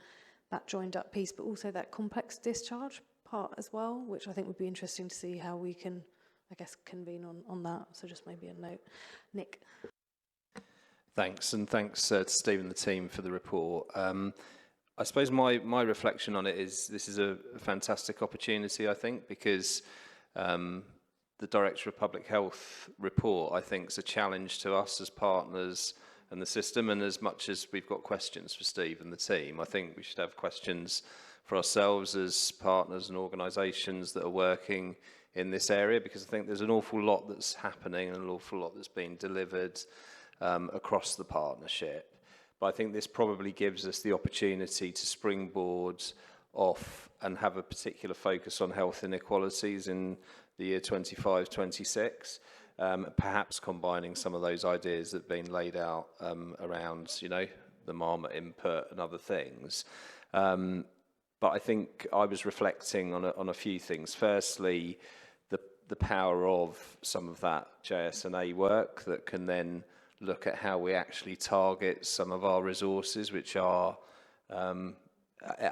Speaker 4: that joined up piece, but also that complex discharge part as well, which I think would be interesting to see how we can, I guess, convene on that. So just maybe a note. Nick.
Speaker 9: Thanks, and thanks to Steve and the team for the report. I suppose my reflection on it is this is a fantastic opportunity, I think, because the Director of Public Health report, I think, is a challenge to us as partners and the system, and as much as we've got questions for Steve and the team, I think we should have questions for ourselves as partners and organisations that are working in this area, because I think there's an awful lot that's happening and an awful lot that's being delivered across the partnership. But I think this probably gives us the opportunity to springboard off and have a particular focus on health inequalities in the year 25-26. Perhaps combining some of those ideas that have been laid out around, you know, the Marmot input and other things. But I think I was reflecting on a few things. Firstly, the power of some of that JSNA work that can then look at how we actually target some of our resources, which are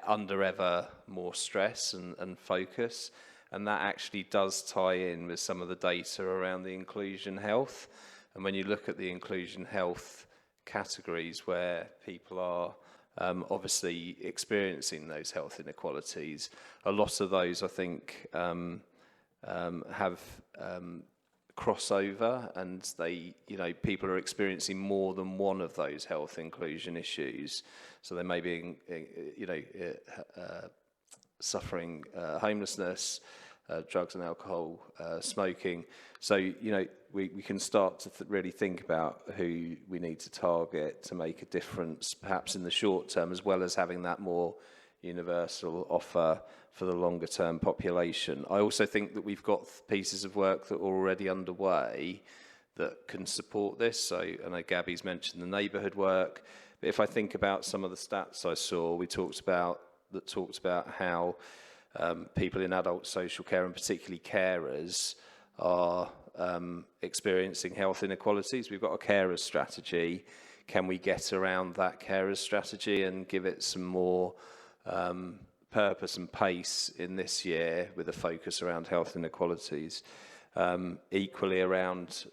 Speaker 9: under ever more stress and focus. And that actually does tie in with some of the data around the inclusion health. And when you look at the inclusion health categories where people are obviously experiencing those health inequalities, a lot of those, I think, have crossover, and they, you know, people are experiencing more than one of those health inclusion issues. So they may be, you know, suffering homelessness, drugs and alcohol, smoking. So, you know, we can start to really think about who we need to target to make a difference, perhaps in the short term, as well as having that more universal offer for the longer term population. I also think that we've got pieces of work that are already underway that can support this. So I know Gabby's mentioned the neighbourhood work, but if I think about some of the stats I saw, we talked about how people in adult social care, and particularly carers, are experiencing health inequalities. We've got a carers strategy. can we get around that carers strategy and give it some more purpose and pace in this year with a focus around health inequalities, equally around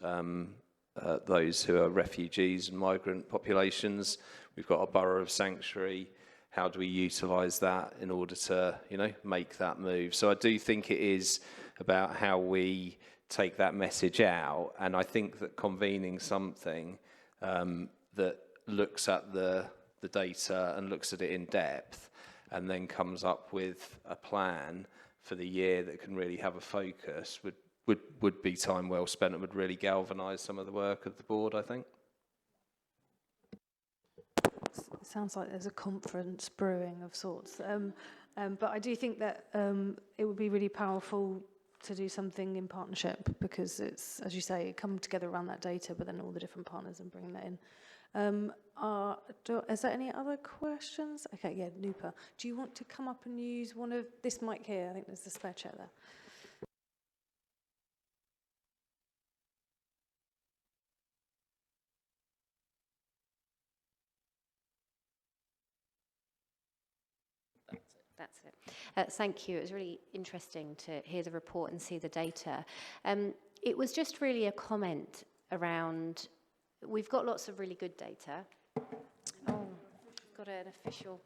Speaker 9: those who are refugees and migrant populations. We've got a borough of sanctuary. How do we utilise that in order to, you know, make that move? So I do think it is about how we take that message out, and I think that convening something that looks at the data and looks at it in depth and then comes up with a plan for the year that can really have a focus would be time well spent and would really galvanise some of the work of the board, I think.
Speaker 4: It sounds like there's a conference brewing of sorts. But I do think that it would be really powerful to do something in partnership, because it's, as you say, come together around that data, but then all the different partners and bringing that in. Is there any other questions? Okay, yeah, Nupa. Do you want to come up and use one of this mic here? I think there's a spare chair there.
Speaker 11: That's it. Thank you. It was really interesting to hear the report and see the data. It was just really a comment around, we've got lots of really good data. Oh, got an official.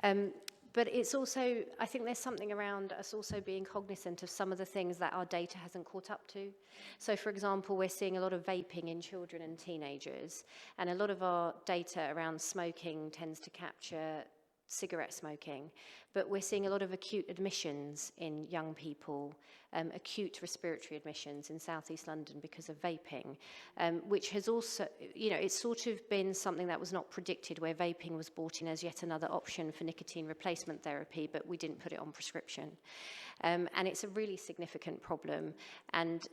Speaker 11: But it's also, I think there's something around us also being cognizant of some of the things that our data hasn't caught up to. So, for example, we're seeing a lot of vaping in children and teenagers, and a lot of our data around smoking tends to capture cigarette smoking, but we're seeing a lot of acute admissions in young people, acute respiratory admissions in South East London because of vaping, which has also, you know, it's sort of been something that was not predicted, where vaping was brought in as yet another option for nicotine replacement therapy, but we didn't put it on prescription. And it's a really significant problem. And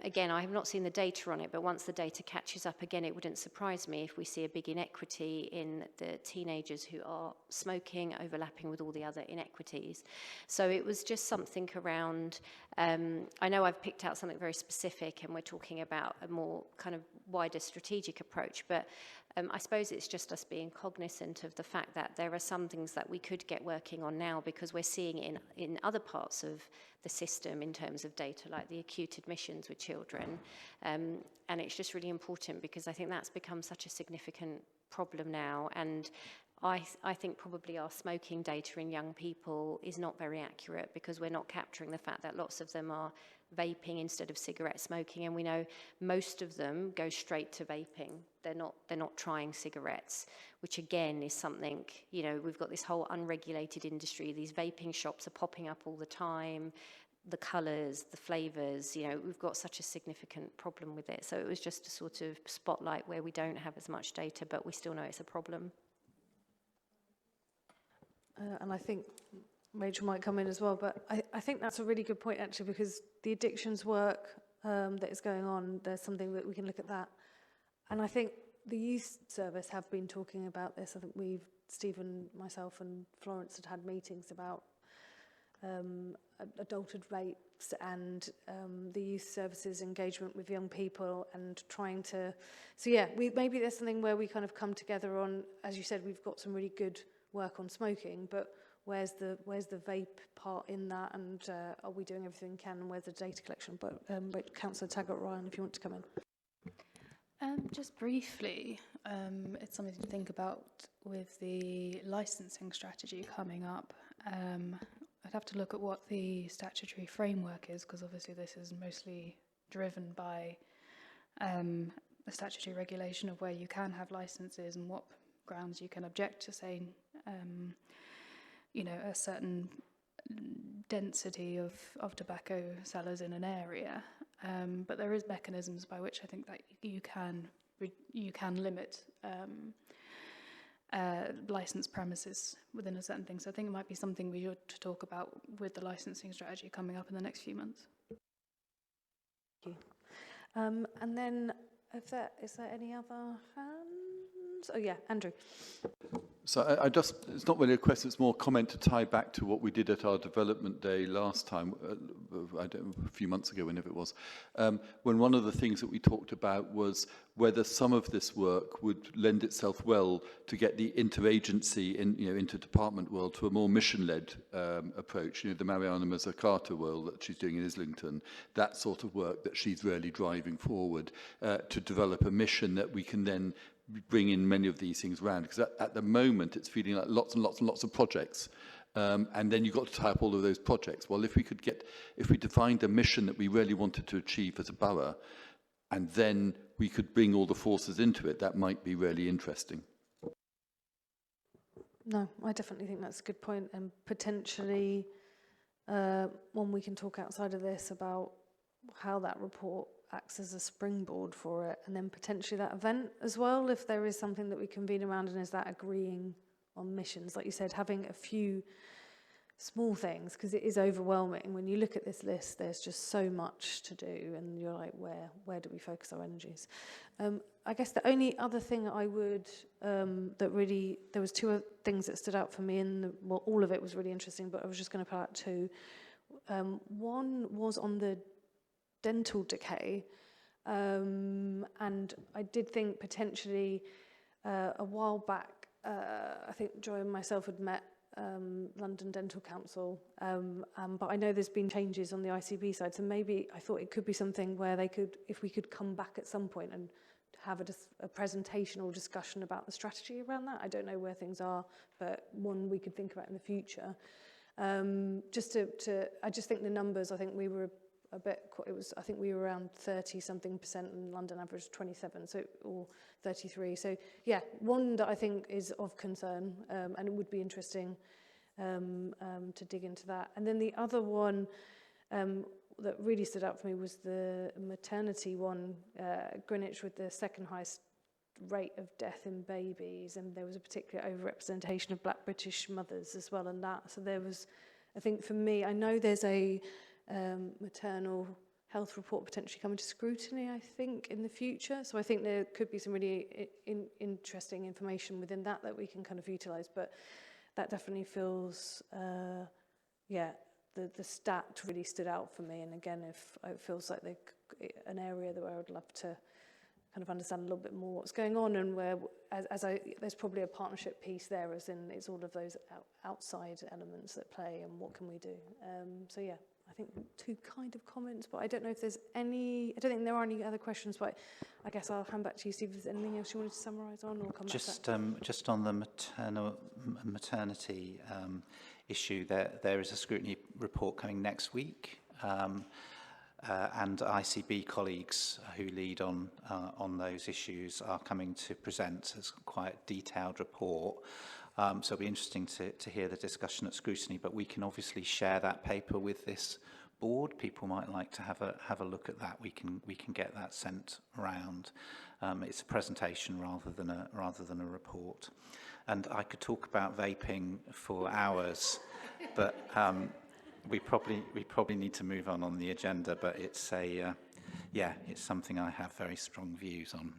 Speaker 11: again, I have not seen the data on it, but once the data catches up again, it wouldn't surprise me if we see a big inequity in the teenagers who are smoking, overlapping with all the other inequities. So it was just something around, I know I've picked out something very specific and we're talking about a more kind of wider strategic approach, but I suppose it's just us being cognizant of the fact that there are some things that we could get working on now, because we're seeing in other parts of the system in terms of data, like the acute admissions with children. And it's just really important, because I think that's become such a significant problem now. And I think probably our smoking data in young people is not very accurate, because we're not capturing the fact that lots of them are vaping instead of cigarette smoking, and we know most of them go straight to vaping. They're not trying cigarettes, which again is something, you know, we've got this whole unregulated industry. These vaping shops are popping up all the time, the colours, the flavours, you know, we've got such a significant problem with it. So it was just a sort of spotlight where we don't have as much data, but we still know it's a problem.
Speaker 4: And I think Rachel might come in as well, but I think that's a really good point, actually, because the addictions work that is going on, there's something that we can look at that. And I think the youth service have been talking about this. I think Stephen, myself and Florence had meetings about adulthood rates and the youth services engagement with young people, and trying to, so yeah, maybe there's something where we kind of come together on, as you said, we've got some really good work on smoking, but where's the vape part in that, and are we doing everything we can, and where's the data collection? But Councillor Taggart-Ryan, if you want to come in.
Speaker 8: Just briefly, it's something to think about with the licensing strategy coming up. I'd have to look at what the statutory framework is, because obviously this is mostly driven by the statutory regulation of where you can have licenses and what grounds you can object to, saying, you know, a certain density of tobacco sellers in an area. But there is mechanisms by which I think that you can limit licensed premises within a certain thing. So I think it might be something we ought to talk about with the licensing strategy coming up in the next few months.
Speaker 4: Thank you. And then, is there any other hands? questions? Oh yeah, Andrew.
Speaker 7: So I just, it's not really a question, it's more a comment to tie back to what we did at our development day last time, I don't know, a few months ago, whenever it was, when one of the things that we talked about was whether some of this work would lend itself well to get the interagency, interdepartment world to a more mission-led approach. The Mariana Mazzucato world that she's doing in Islington, that sort of work that she's really driving forward to develop a mission that we can then bring in many of these things around, because at the moment it's feeling like lots and lots and lots of projects, and then you've got to tie up all of those projects. Well, if we defined a mission that we really wanted to achieve as a borough, and then we could bring all the forces into it, that might be really interesting.
Speaker 4: No, I definitely think that's a good point, and potentially one we can talk outside of this about how that report acts as a springboard for it, and then potentially that event as well, if there is something that we convene around, and is that agreeing on missions, like you said, having a few small things, because it is overwhelming when you look at this list. There's just so much to do, and you're like, where do we focus our energies? I guess the only other thing I would that really, there was two things that stood out for me, well, all of it was really interesting, but I was just going to pull out two. One was on the dental decay, and I did think potentially a while back, I think Joy and myself had met London Dental Council, but I know there's been changes on the ICB side, so maybe I thought it could be something where they could, if we could come back at some point and have a presentation or discussion about the strategy around that. I don't know where things are, but one we could think about in the future. I just think the numbers, I think we were a bit, I think we were around 30-something% and London average 27, so, or 33. So yeah, one that I think is of concern, and it would be interesting to dig into that. And then the other one that really stood out for me was the maternity one, Greenwich with the second highest rate of death in babies, and there was a particular overrepresentation of Black British mothers as well, and that. So there was, I think for me, I know there's a maternal health report potentially coming to scrutiny, I think, in the future. So I think there could be some really interesting information within that we can kind of utilise. But that definitely feels, the stat really stood out for me. And again, if it feels like an area where I would love to kind of understand a little bit more what's going on, and where, there's probably a partnership piece there, as in it's all of those outside elements that play, and what can we do. So yeah, I think two kind of comments, but I don't know if there's any, I don't think there are any other questions, but I guess I'll hand back to you, Steve, if there's anything else you wanted to summarise on, or come back to that. Just
Speaker 1: on the maternity issue, there is a scrutiny report coming next week, and ICB colleagues who lead on those issues are coming to present as quite a detailed report. So it'll be interesting to hear the discussion at scrutiny, but we can obviously share that paper with this board. People might like to have a look at that. We can get that sent around. It's a presentation rather than a report. And I could talk about vaping for hours, but we probably need to move on the agenda. But it's it's something I have very strong views on.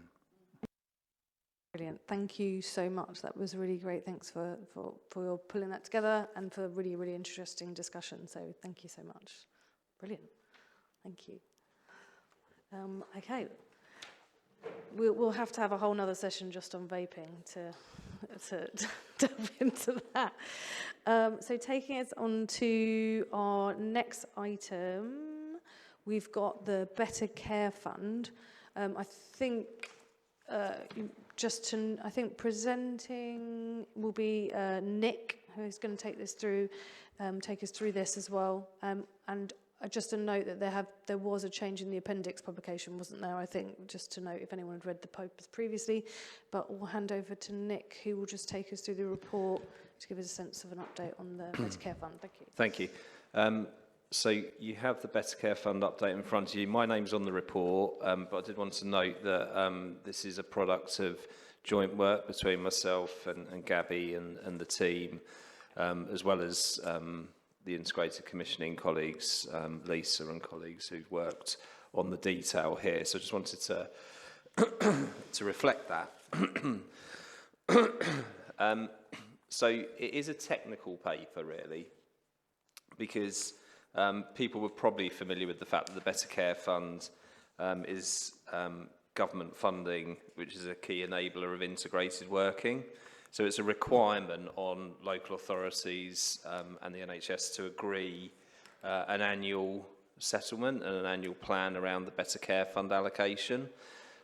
Speaker 4: Brilliant. Thank you so much. That was really great. Thanks for your pulling that together, and for a really, really interesting discussion. So thank you so much. Brilliant. Thank you. Okay. We'll have to have a whole nother session just on vaping to delve into that. So taking us on to our next item, we've got the Better Care Fund. I think presenting will be Nick, who's going to take us through this as well. And just a note that there was a change in the appendix publication, wasn't there? I think, just to note if anyone had read the papers previously. But we'll hand over to Nick, who will just take us through the report to give us a sense of an update on the Better Care Fund. Thank you.
Speaker 9: Thank you. So you have the Better Care Fund update in front of you. My name's on the report, but I did want to note that this is a product of joint work between myself and Gabby and the team, as well as the integrated commissioning colleagues, Lisa and colleagues who've worked on the detail here. So I just wanted to reflect that. So it is a technical paper, really, because people were probably familiar with the fact that the Better Care Fund is government funding, which is a key enabler of integrated working. So it's a requirement on local authorities and the NHS to agree an annual settlement and an annual plan around the Better Care Fund allocation.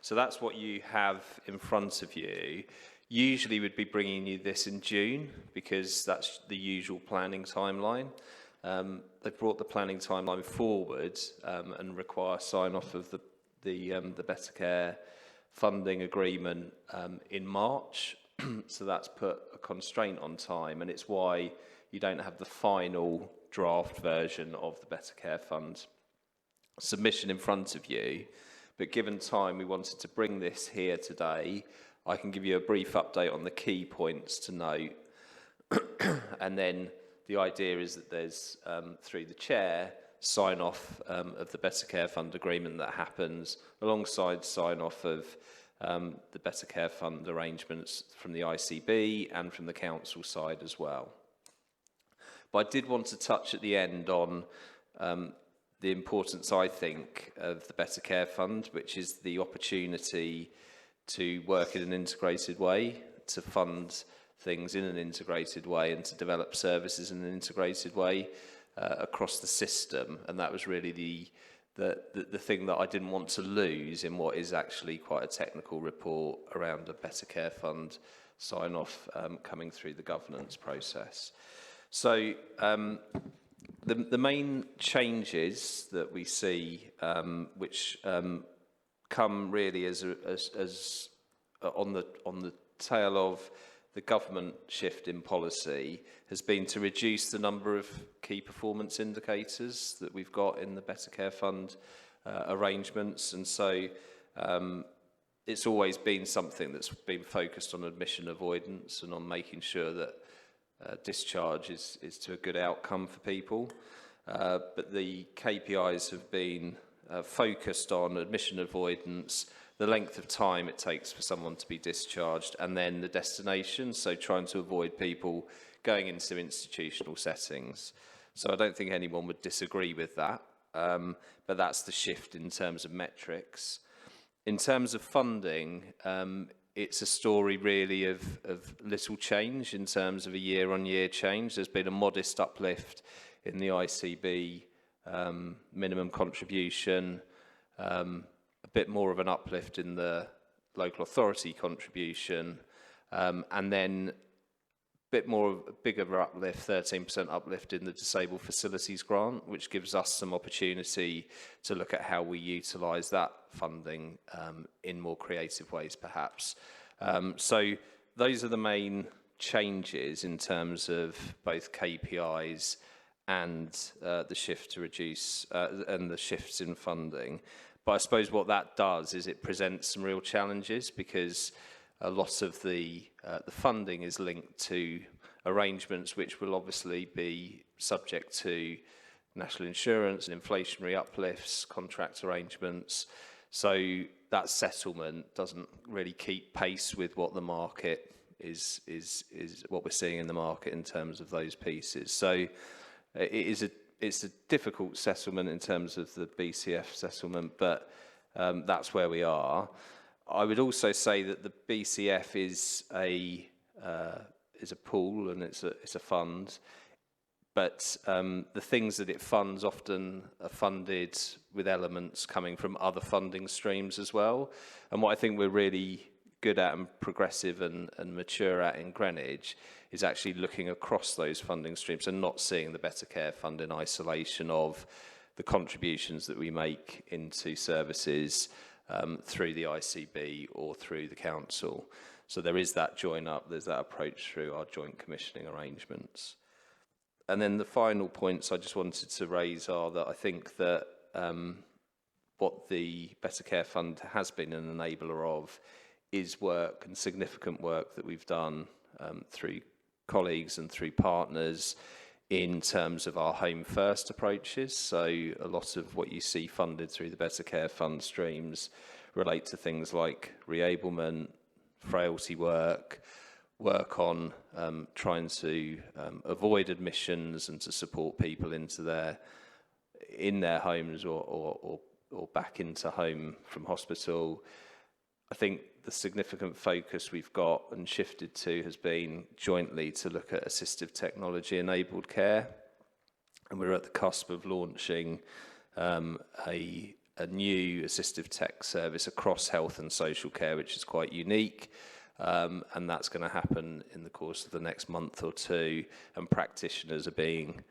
Speaker 9: So that's what you have in front of you. Usually we'd be bringing you this in June because that's the usual planning timeline. They've brought the planning timeline forward and require sign-off of the Better Care funding agreement in March. So that's put a constraint on time, and it's why you don't have the final draft version of the Better Care Fund submission in front of you. But given time, we wanted to bring this here today. I can give you a brief update on the key points to note. And then the idea is that there's, through the chair, sign-off of the Better Care Fund agreement that happens alongside sign-off of the Better Care Fund arrangements from the ICB and from the council side as well. But I did want to touch at the end on the importance, I think, of the Better Care Fund, which is the opportunity to work in an integrated way, to fund things in an integrated way and to develop services in an integrated way across the system. And that was really the thing that I didn't want to lose in what is actually quite a technical report around a Better Care Fund sign-off coming through the governance process. So the main changes that we see, which come really as on the tail of the government shift in policy, has been to reduce the number of key performance indicators that we've got in the Better Care Fund arrangements. And so it's always been something that's been focused on admission avoidance and on making sure that discharge is to a good outcome for people. But the KPIs have been focused on admission avoidance, the length of time it takes for someone to be discharged, and then the destination, so trying to avoid people going into institutional settings. So I don't think anyone would disagree with that, but that's the shift in terms of metrics. In terms of funding, it's a story really of little change in terms of a year-on-year change. There's been a modest uplift in the ICB minimum contribution, a bit more of an uplift in the local authority contribution, and then a bigger uplift, 13% uplift in the disabled facilities grant, which gives us some opportunity to look at how we utilise that funding in more creative ways, perhaps. So those are the main changes in terms of both KPIs and the shift to reduce and the shifts in funding. But I suppose what that does is it presents some real challenges, because a lot of the funding is linked to arrangements which will obviously be subject to national insurance and inflationary uplifts, contract arrangements. So that settlement doesn't really keep pace with what the market is what we're seeing in the market in terms of those pieces. So it's a difficult settlement in terms of the BCF settlement, but that's where we are. I would also say that the BCF is a pool and it's a fund, but the things that it funds often are funded with elements coming from other funding streams as well. And what I think we're really good at and progressive and mature at in Greenwich is actually looking across those funding streams and not seeing the Better Care Fund in isolation of the contributions that we make into services through the ICB or through the council. So there is that join up, there's that approach through our joint commissioning arrangements. And then the final points I just wanted to raise are that I think that what the Better Care Fund has been an enabler of is work and significant work that we've done through colleagues and through partners in terms of our home first approaches. So a lot of what you see funded through the Better Care Fund streams relate to things like reablement, frailty work, work on trying to avoid admissions and to support people into in their homes or back into home from hospital. I think the significant focus we've got and shifted to has been jointly to look at assistive technology enabled care, and we're at the cusp of launching a new assistive tech service across health and social care, which is quite unique. And that's going to happen in the course of the next month or two, and practitioners are being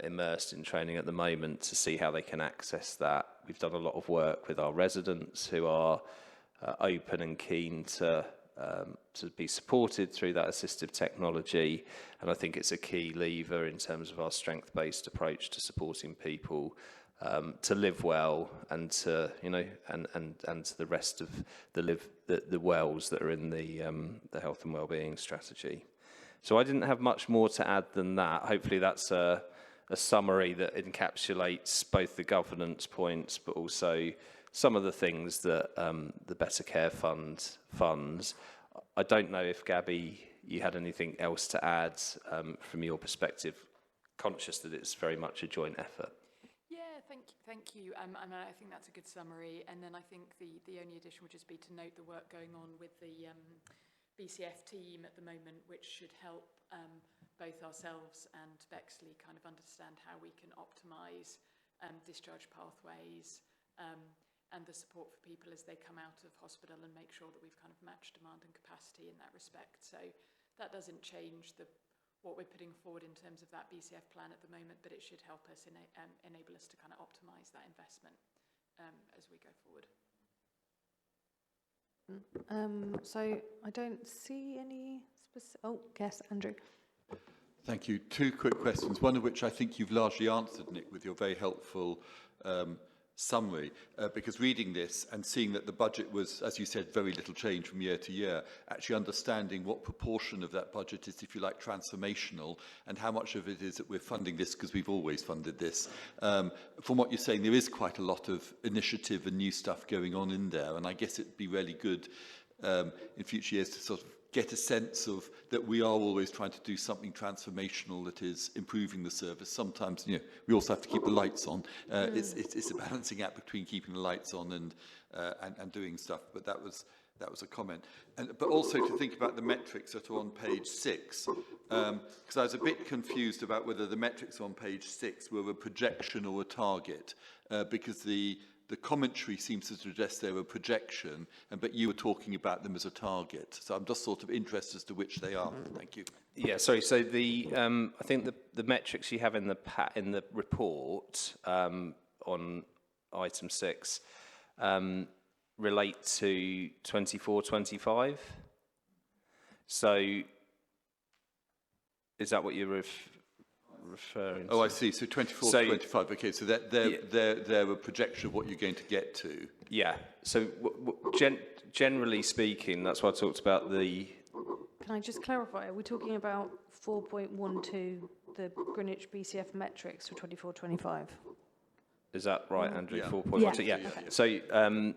Speaker 9: immersed in training at the moment to see how they can access that. We've done a lot of work with our residents who are open and keen to be supported through that assistive technology, and I think it's a key lever in terms of our strength-based approach to supporting people to live well and to and to the rest of the wells that are in the health and wellbeing strategy. So I didn't have much more to add than that. Hopefully that's a summary that encapsulates both the governance points, but also some of the things that the Better Care Fund funds. I don't know if, Gabby, you had anything else to add from your perspective, conscious that it's very much a joint effort.
Speaker 6: Thank you. And I think that's a good summary. And then I think the only addition would just be to note the work going on with the BCF team at the moment, which should help both ourselves and Bexley kind of understand how we can optimise discharge pathways and the support for people as they come out of hospital, and make sure that we've kind of matched demand and capacity in that respect. So that doesn't change what we're putting forward in terms of that BCF plan at the moment, but it should help us enable us to kind of optimise that investment as we go forward.
Speaker 4: So I don't see any specific... Oh, yes, Andrew.
Speaker 7: Thank you. Two quick questions, one of which I think you've largely answered, Nick, with your very helpful summary, because reading this and seeing that the budget was, as you said, very little change from year to year, actually understanding what proportion of that budget is, if you like, transformational, and how much of it is that we're funding this because we've always funded this. From what you're saying, there is quite a lot of initiative and new stuff going on in there, and I guess it'd be really good in future years to sort of get a sense of that we are always trying to do something transformational that is improving the service. Sometimes, you know, we also have to keep the lights on. It's a balancing act between keeping the lights on and doing stuff. But that was a comment. But also to think about the metrics that are on page 6, because I was a bit confused about whether the metrics on page 6 were a projection or a target, because the commentary seems to suggest they're a projection, but you were talking about them as a target. So I'm just sort of interested as to which they are. Thank you.
Speaker 9: Yeah, sorry. So I think the metrics you have in the report on item 6 relate to 24-25. So is that what you're referring to?
Speaker 7: Oh, I see. So 24-25. Okay, so they're a projection of what you're going to get to.
Speaker 9: Yeah. So generally speaking, that's why I talked about the...
Speaker 4: Can I just clarify? Are we talking about 4.12, the Greenwich BCF metrics for 24-25?
Speaker 9: Is that right, Andrew?
Speaker 7: Yeah.
Speaker 9: 4.12?
Speaker 4: Yeah.
Speaker 9: Yeah.
Speaker 4: Okay.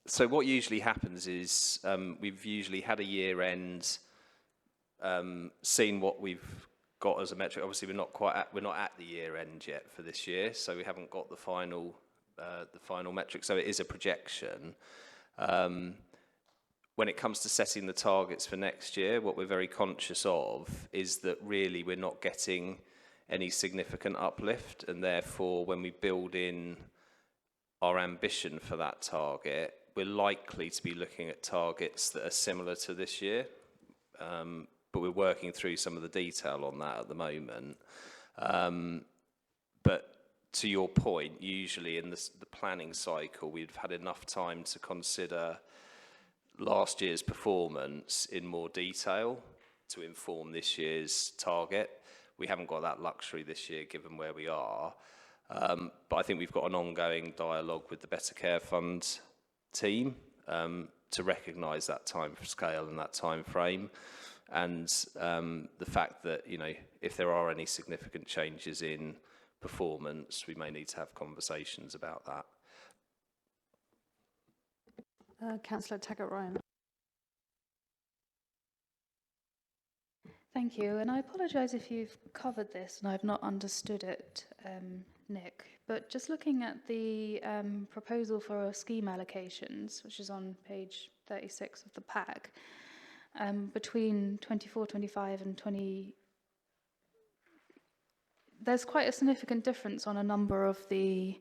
Speaker 9: So what usually happens is we've usually had a year end, seen what we've got as a metric. Obviously, we're not at the year end yet for this year, so we haven't got the final metric. So it is a projection. When it comes to setting the targets for next year, what we're very conscious of is that really we're not getting any significant uplift, and therefore when we build in our ambition for that target, we're likely to be looking at targets that are similar to this year. But we're working through some of the detail on that at the moment. But to your point, usually in the planning cycle, we've had enough time to consider last year's performance in more detail to inform this year's target. We haven't got that luxury this year, given where we are. But I think we've got an ongoing dialogue with the Better Care Fund team to recognise that time scale and that time frame. And the fact that, you know, if there are any significant changes in performance, we may need to have conversations about that.
Speaker 4: Councillor Taggart-Ryan.
Speaker 8: Thank you, and I apologise if you've covered this and I've not understood it, Nick, but just looking at the proposal for scheme allocations, which is on page 36 of the pack, between 24-25 and 20, there's quite a significant difference on a number of the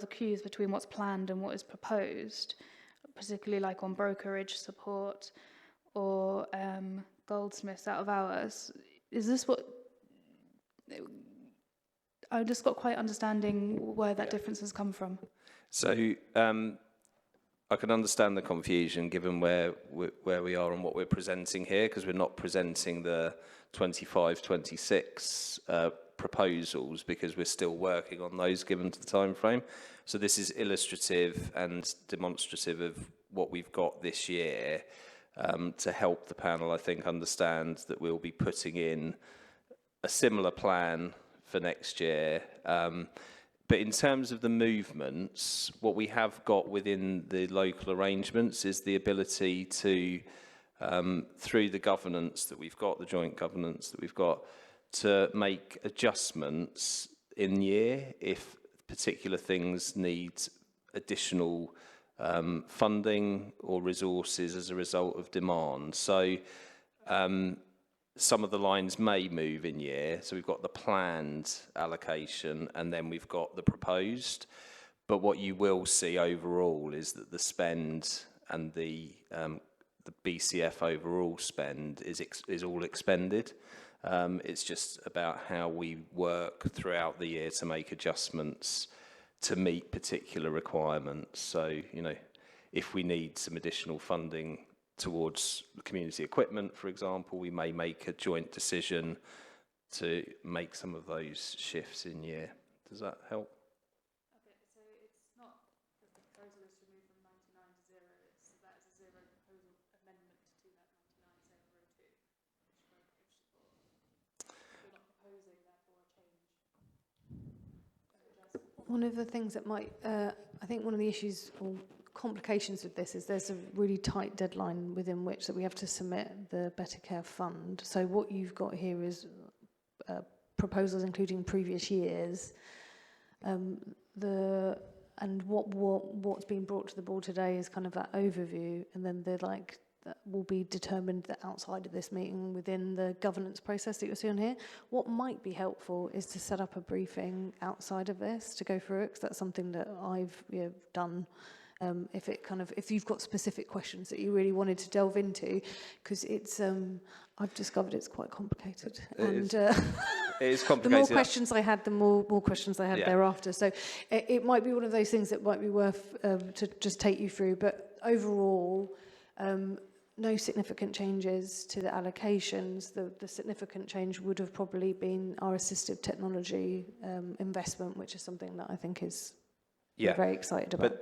Speaker 8: queues between what's planned and what is proposed, particularly like on brokerage support or goldsmiths out of hours. Is this what... I just got quite understanding where that difference has come from.
Speaker 9: So I can understand the confusion given where we are and what we're presenting here, because we're not presenting the 25-26 proposals because we're still working on those given to the time frame. So this is illustrative and demonstrative of what we've got this year to help the panel, I think, understand that we'll be putting in a similar plan for next year. But in terms of the movements, what we have got within the local arrangements is the ability to, through the governance that we've got, the joint governance that we've got, to make adjustments in year if particular things need additional funding or resources as a result of demand. So some of the lines may move in year. So we've got the planned allocation and then we've got the proposed. But what you will see overall is that the spend and the BCF overall spend is all expended. It's just about how we work throughout the year to make adjustments to meet particular requirements. So, you know, if we need some additional funding towards community equipment, for example, we may make a joint decision to make some of those shifts in year. Does that help?
Speaker 8: Okay, so it's not that the proposal is to move from 99 to 0, it's that it's a 0 proposal amendment to that 99,002, which brokerage support. You're not proposing, therefore, a change.
Speaker 4: One of the things that might, I think one of the issues or complications with this is there's a really tight deadline within which that we have to submit the Better Care Fund. So what you've got here is proposals including previous years. What's being brought to the board today is kind of that overview, and then that will be determined that outside of this meeting within the governance process that you'll see on here. What might be helpful is to set up a briefing outside of this to go through it, because that's something that I've done. If you've got specific questions that you really wanted to delve into, because it's I've discovered it's quite complicated. It is complicated. The more questions I had, the more questions I had thereafter. So it might be one of those things that might be worth to just take you through. But overall, no significant changes to the allocations. The significant change would have probably been our assistive technology investment, which is something that I think is we're very excited about.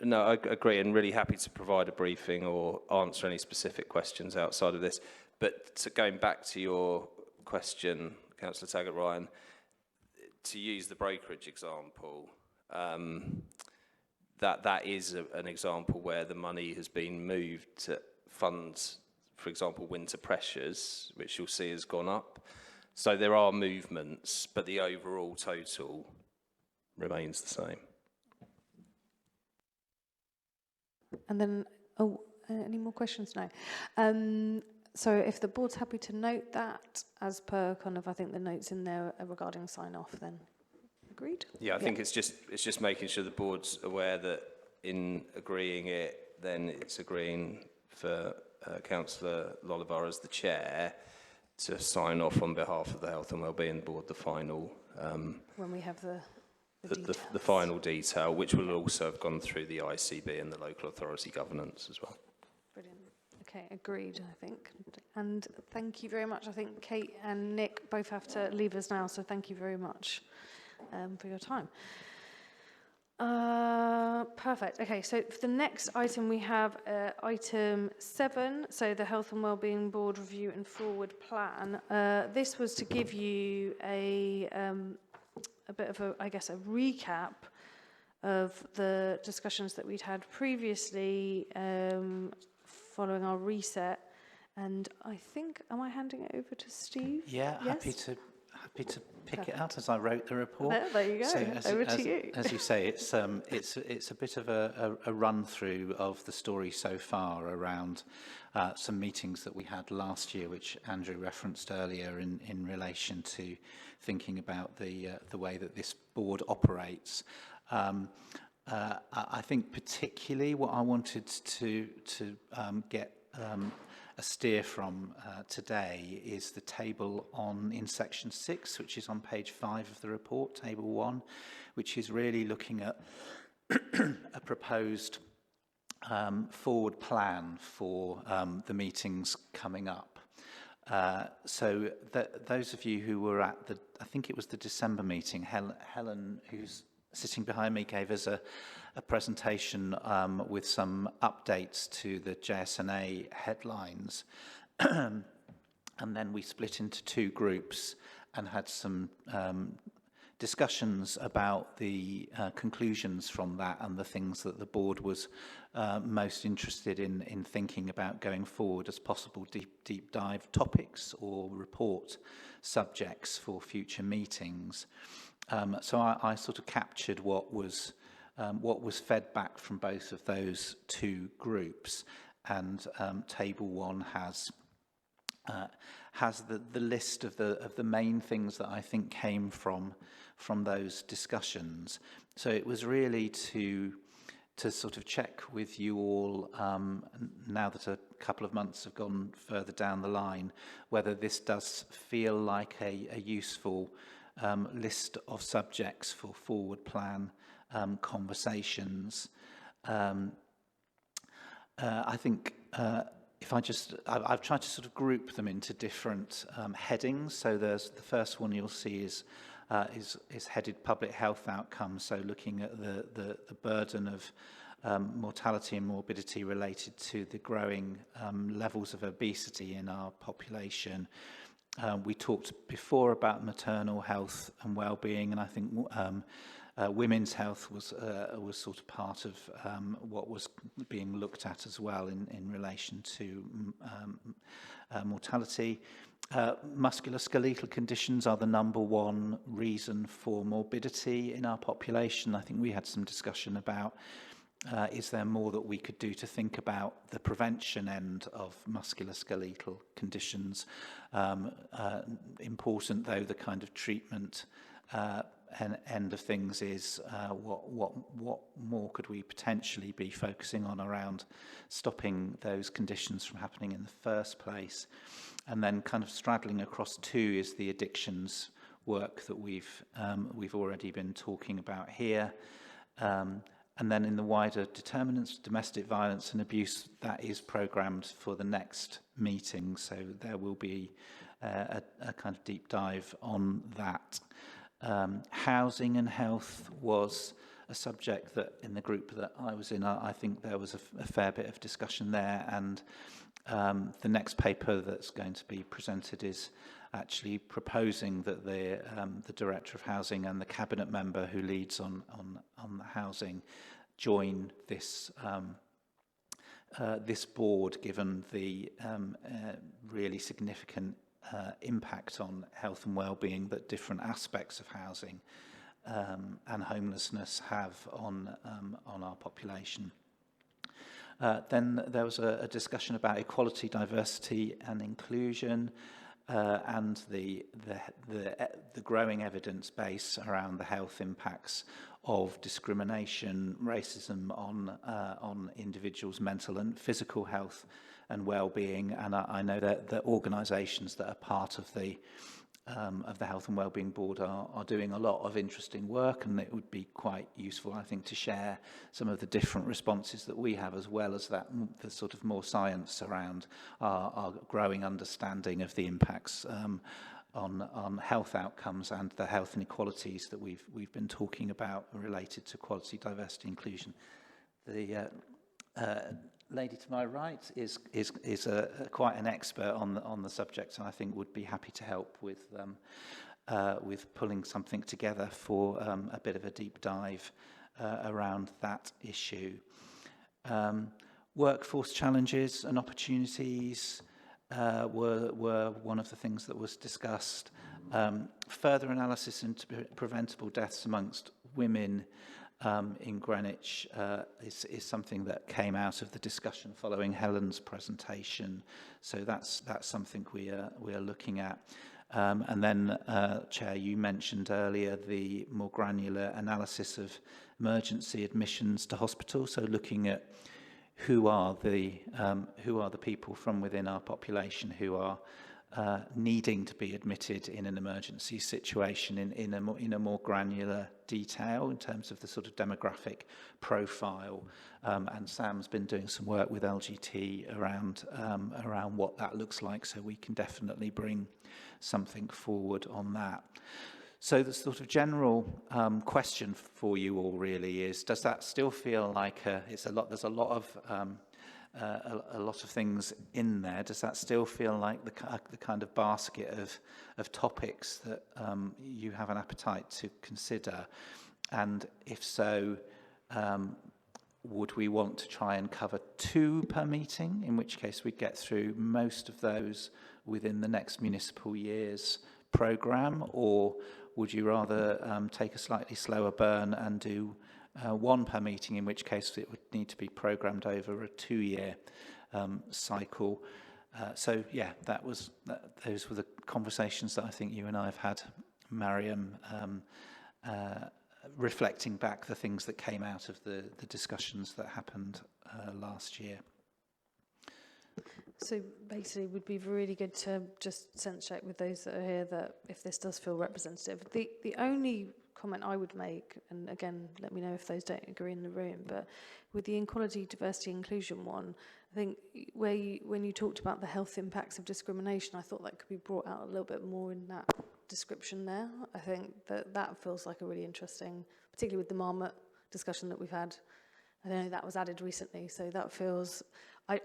Speaker 9: No, I agree, and really happy to provide a briefing or answer any specific questions outside of this. But going back to your question, Councillor Taggart-Ryan, to use the brokerage example, that is an example where the money has been moved to fund, for example, winter pressures, which you'll see has gone up. So there are movements, but the overall total remains the same.
Speaker 4: And then, any more questions? No. So if the board's happy to note that as per kind of, I think the notes in there regarding sign off, then agreed?
Speaker 9: Yeah, I think it's just making sure the board's aware that in agreeing it, then it's agreeing for Councillor Lollivar as the chair to sign off on behalf of the Health and Wellbeing Board the final
Speaker 4: when we have the
Speaker 9: final detail, which will also have gone through the ICB and the local authority governance as well.
Speaker 4: Brilliant. Okay, agreed, I think. And thank you very much. I think Kate and Nick both have to leave us now, so thank you very much for your time. Perfect. Okay, so for the next item we have item 7, so the Health and Wellbeing Board Review and Forward Plan. This was to give you a bit of a recap of the discussions that we'd had previously following our reset And I think, am I handing it over to Steve?
Speaker 1: Yeah,
Speaker 4: Yes?
Speaker 1: happy to pick it up as I wrote the report.
Speaker 4: There you go.
Speaker 1: So
Speaker 4: Over to you.
Speaker 1: as you say, it's a bit of a run through of the story so far around some meetings that we had last year, which Andrew referenced earlier in relation to thinking about the way that this board operates. I think particularly what I wanted to get a steer from today is the table in section 6, which is on page 5 of the report, table 1, which is really looking at a proposed forward plan for the meetings coming up. So those of you who were at I think it was the December meeting, Helen, who's sitting behind me, gave us a presentation with some updates to the JSNA headlines. And then we split into 2 groups and had some discussions about the conclusions from that and the things that the board was most interested in thinking about going forward as possible deep dive topics or report subjects for future meetings. So I sort of captured what was fed back from both of those 2 groups, and table 1 has the list of the main things that I think came from those discussions. So it was really to sort of check with you all, now that a couple of months have gone further down the line, whether this does feel like a useful list of subjects for forward plan conversations. I think I've tried to sort of group them into different headings. So there's the first one you'll see is headed public health outcomes. So looking at the burden of mortality and morbidity related to the growing levels of obesity in our population. We talked before about maternal health and well-being, and I think women's health was sort of part of what was being looked at as well in relation to mortality. Musculoskeletal conditions are the #1 reason for morbidity in our population. I think we had some discussion about is there more that we could do to think about the prevention end of musculoskeletal conditions? Important though the kind of treatment end of things is, what more could we potentially be focusing on around stopping those conditions from happening in the first place? And then kind of straddling across 2 is the addictions work that we've already been talking about here. And then in the wider determinants, domestic violence and abuse, that is programmed for the next meeting. So there will be a kind of deep dive on that. Housing and health was a subject that in the group that I was in, I think there was a fair bit of discussion there. And the next paper that's going to be presented is actually proposing that the Director of Housing and the Cabinet member who leads on the housing join this this board, given the really significant impact on health and well-being that different aspects of housing and homelessness have on our population. Then there was a discussion about equality, diversity and inclusion, and the growing evidence base around the health impacts of discrimination, racism on individuals' mental and physical health and well-being. And I know that the organisations that are part of the Health and Wellbeing Board are doing a lot of interesting work, and it would be quite useful, I think, to share some of the different responses that we have, as well as the sort of more science around our growing understanding of the impacts on health outcomes and the health inequalities that we've been talking about related to equality, diversity, inclusion. The lady to my right is quite an expert on the subject, and I think would be happy to help with pulling something together for a bit of a deep dive around that issue. Workforce challenges and opportunities. were one of the things that was discussed. Further analysis into preventable deaths amongst women in Greenwich is something that came out of the discussion following Helen's presentation. So that's something we are looking at. And then, Chair, you mentioned earlier the more granular analysis of emergency admissions to hospital. So looking at who are the people from within our population who are needing to be admitted in an emergency situation in a more granular detail in terms of the sort of demographic profile. And Sam's been doing some work with LGT around what that looks like, so we can definitely bring something forward on that. So the sort of general question for you all really is: does that still feel like there's a lot of things in there? Does that still feel like the kind of basket of topics that you have an appetite to consider? And if so, would we want to try and cover 2 per meeting, in which case we'd get through most of those within the next municipal year's programme? Or would you rather take a slightly slower burn and do 1 per meeting, in which case it would need to be programmed over a 2-year cycle? So yeah, those were the conversations that I think you and I have had, Mariam, reflecting back the things that came out of the discussions that happened last year.
Speaker 4: So basically, it would be really good to just sense check with those that are here that if this does feel representative. The only comment I would make, and again, let me know if those don't agree in the room, but with the equality, diversity, inclusion one, I think when you talked about the health impacts of discrimination, I thought that could be brought out a little bit more in that description there. I think that feels like a really interesting, particularly with the marmot discussion that we've had. I don't know, that was added recently, so that feels...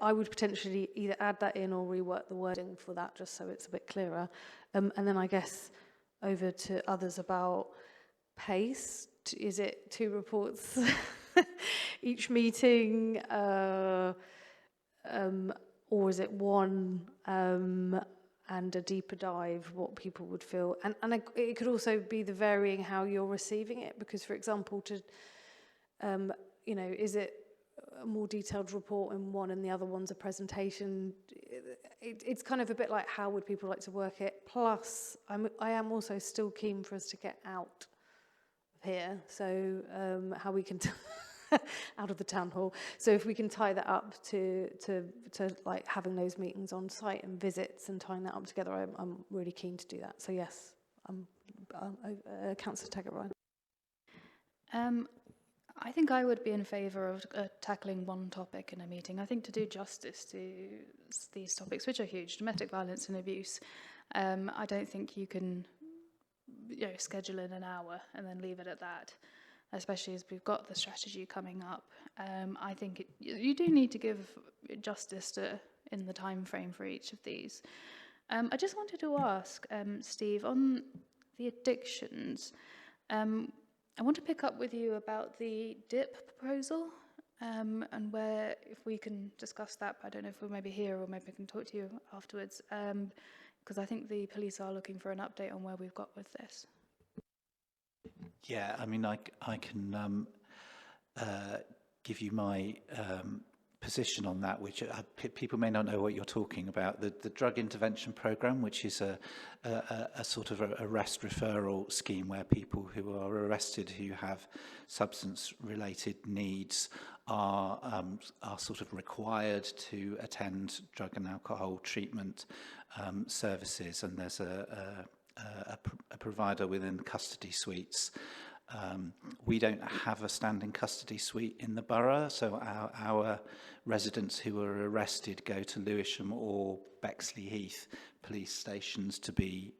Speaker 4: I would potentially either add that in or rework the wording for that just so it's a bit clearer. And then I guess over to others about pace. Is it 2 reports each meeting, or is it 1 and a deeper dive, what people would feel? And it could also be the varying how you're receiving it, because, for example, is it a more detailed report in one and the other one's a presentation? It's kind of a bit like, how would people like to work it? Plus, I am also still keen for us to get out of here, so how we can out of the town hall. So if we can tie that up to like having those meetings on site and visits and tying that up together, I'm really keen to do that. So yes, Councillor Taggart-Ryan.
Speaker 8: I think I would be in favour of tackling 1 topic in a meeting. I think to do justice to these topics, which are huge, domestic violence and abuse, I don't think you can schedule in an hour and then leave it at that, especially as we've got the strategy coming up. I think you do need to give justice in the time frame for each of these. I just wanted to ask, Steve, on the addictions, I want to pick up with you about the DIP proposal, and where, if we can discuss that, I don't know if we're maybe here or maybe I can talk to you afterwards, because I think the police are looking for an update on where we've got with this.
Speaker 1: Yeah, I mean, I can give you my position on that, which people may not know what you're talking about. The drug intervention programme, which is a sort of arrest referral scheme where people who are arrested who have substance-related needs are sort of required to attend drug and alcohol treatment services, and there's a provider within the custody suites. We don't have a standing custody suite in the borough, so our residents who are arrested go to Lewisham or Bexley Heath police stations to be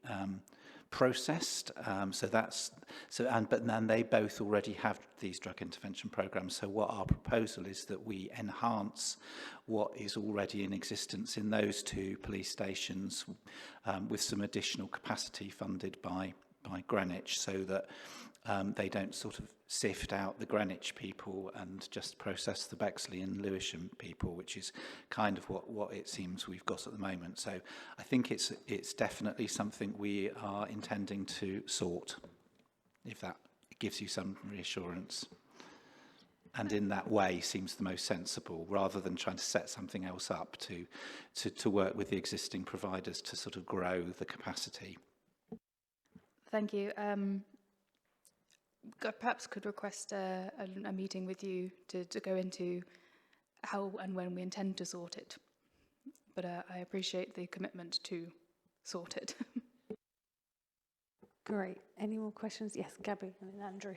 Speaker 1: processed. But then they both already have these drug intervention programs. So what our proposal is that we enhance what is already in existence in those 2 police stations with some additional capacity funded by Greenwich, so that They don't sort of sift out the Greenwich people and just process the Bexley and Lewisham people, which is kind of what it seems we've got at the moment. So I think it's definitely something we are intending to sort, if that gives you some reassurance. And in that way seems the most sensible, rather than trying to set something else up to work with the existing providers to sort of grow the capacity.
Speaker 8: Thank you. Perhaps could request a meeting with you to go into how and when we intend to sort it. But I appreciate the commitment to sort it.
Speaker 4: Great. Any more questions? Yes, Gabby and then Andrew.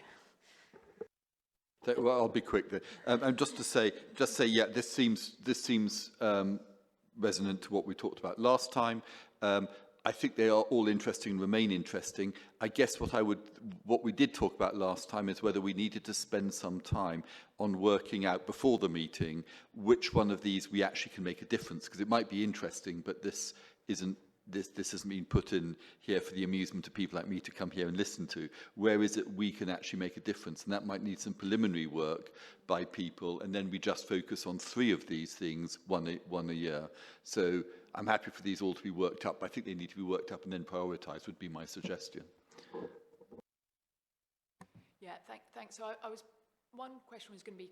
Speaker 7: Well, I'll be quick there. And just to say, yeah, this seems resonant to what we talked about last time. I think they are all interesting and remain interesting. I guess what we did talk about last time is whether we needed to spend some time on working out before the meeting which one of these we actually can make a difference, because it might be interesting, but this hasn't been put in here for the amusement of people like me to come here and listen to. Where is it we can actually make a difference? And that might need some preliminary work by people, and then we just focus on 3 of these things, one a year. So I'm happy for these all to be worked up. I think they need to be worked up and then prioritised would be my suggestion.
Speaker 6: Yeah, thanks. So one question was going to be,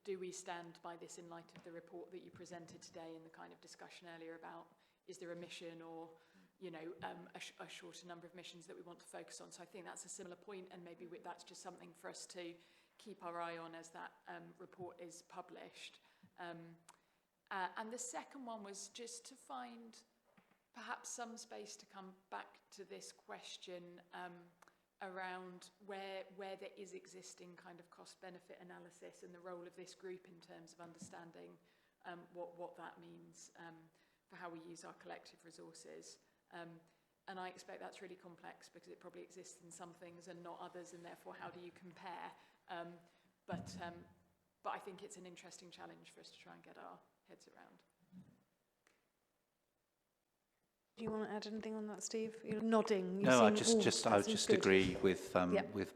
Speaker 6: do we stand by this in light of the report that you presented today and the kind of discussion earlier about, is there a mission or, a shorter number of missions that we want to focus on? So I think that's a similar point, and maybe that's just something for us to keep our eye on as that report is published. And the second one was just to find perhaps some space to come back to this question around where there is existing kind of cost-benefit analysis and the role of this group in terms of understanding what that means for how we use our collective resources. And I expect that's really complex because it probably exists in some things and not others, and therefore how do you compare? But I think it's an interesting challenge for us to try and get our heads around.
Speaker 4: Do you want to add anything on that, Steve? You're nodding.
Speaker 1: No, I just agree with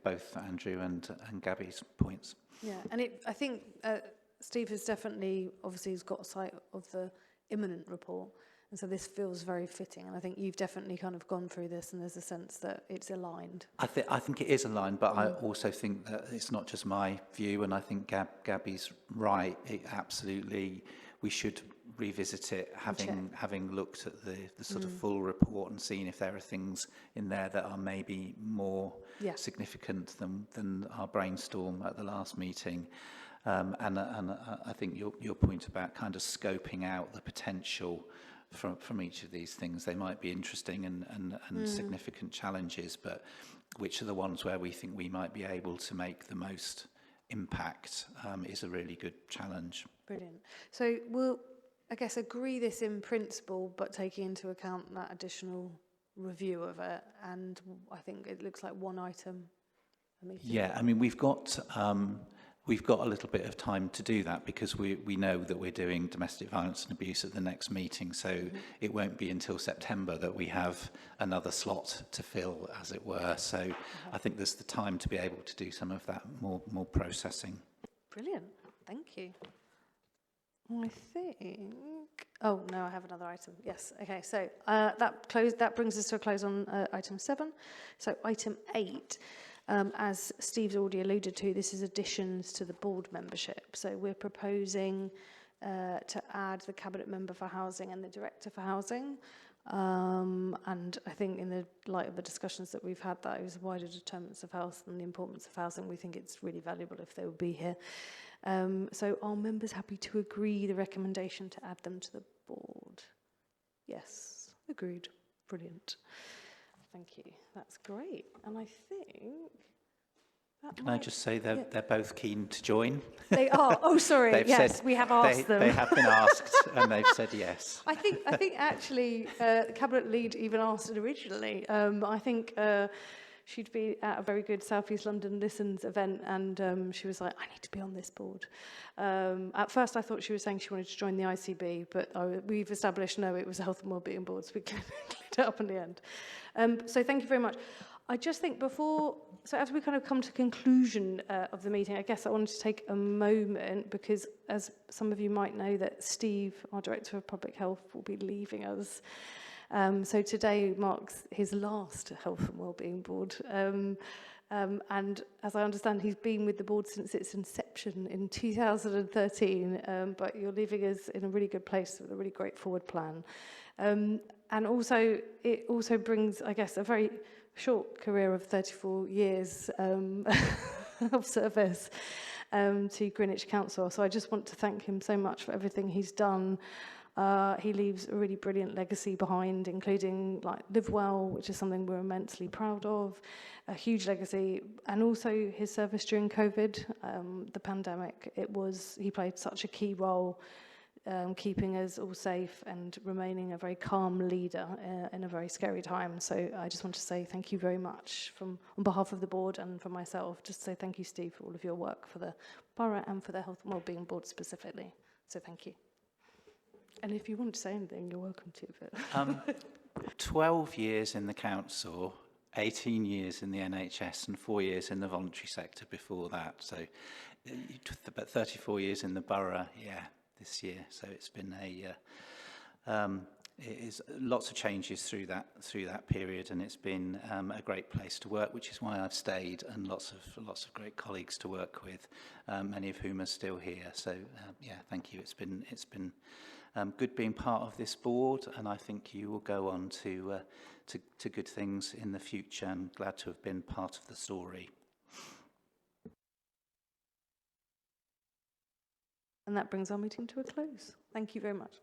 Speaker 1: both Andrew and Gabby's points.
Speaker 4: Yeah, and I think Steve has definitely, obviously, he's got sight of the imminent report, and so this feels very fitting. And I think you've definitely kind of gone through this, and there's a sense that it's aligned.
Speaker 1: I think it is aligned, but I also think that it's not just my view, and I think Gabby's right. Absolutely, we should revisit it, having looked at the sort of full report and seen if there are things in there that are maybe more significant than our brainstorm at the last meeting. And I think your point about kind of scoping out the potential from each of these things, they might be interesting and significant challenges, but which are the ones where we think we might be able to make the most impact is a really good challenge.
Speaker 4: Brilliant. So we'll, I guess, agree this in principle, but taking into account that additional review of it, and I think it looks like one item.
Speaker 1: Yeah, I mean, we've got a little bit of time to do that because we know that we're doing domestic violence and abuse at the next meeting, so it won't be until September that we have another slot to fill, as it were. So I think there's the time to be able to do some of that more processing.
Speaker 4: Brilliant, thank you. I think. Oh no, I have another item. Yes. Okay. So that brings us to a close on item 7. So item 8. As Steve's already alluded to, this is additions to the board membership. So we're proposing to add the cabinet member for housing and the director for housing. And I think in the light of the discussions that we've had, that is wider determinants of health and the importance of housing, we think it's really valuable if they would be here. So are members happy to agree the recommendation to add them to the board? Yes, agreed. Brilliant. Thank you. That's great. And I think...
Speaker 1: Can I just say they're both keen to join?
Speaker 4: They are. Oh, sorry. Yes, we have asked them.
Speaker 1: They have been asked and they've said yes.
Speaker 4: I think actually the cabinet lead even asked it originally. I think she'd be at a very good South East London Listens event, and she was like, I need to be on this board. At first I thought she was saying she wanted to join the ICB, but we've established no, it was a health and wellbeing board, so we cleared it up in the end. So thank you very much. I just think so as we kind of come to conclusion of the meeting, I guess I wanted to take a moment because, as some of you might know, that Steve, our Director of Public Health, will be leaving us. So today marks his last Health and Wellbeing Board. And as I understand, he's been with the board since its inception in 2013, but you're leaving us in a really good place with a really great forward plan. And also, it also brings, I guess, a very short career of 34 years of service to Greenwich Council. So I just want to thank him so much for everything he's done. He leaves a really brilliant legacy behind, including like Live Well, which is something we're immensely proud of, a huge legacy, and also his service during COVID, the pandemic. He played such a key role keeping us all safe and remaining a very calm leader in a very scary time. So I just want to say thank you very much on behalf of the board and for myself. Just say thank you, Steve, for all of your work for the borough and for the Health and Wellbeing Board specifically. So thank you. And if you want to say anything, you're welcome to. But
Speaker 1: 12 years in the council, 18 years in the NHS and 4 years in the voluntary sector before that. So about 34 years in the borough, this year. So it's been it is lots of changes through that period, and it's been a great place to work, which is why I've stayed, and lots of great colleagues to work with, many of whom are still here. So thank you. It's been good being part of this board, and I think you will go on to good things in the future. I'm glad to have been part of the story.
Speaker 4: And that brings our meeting to a close. Thank you very much.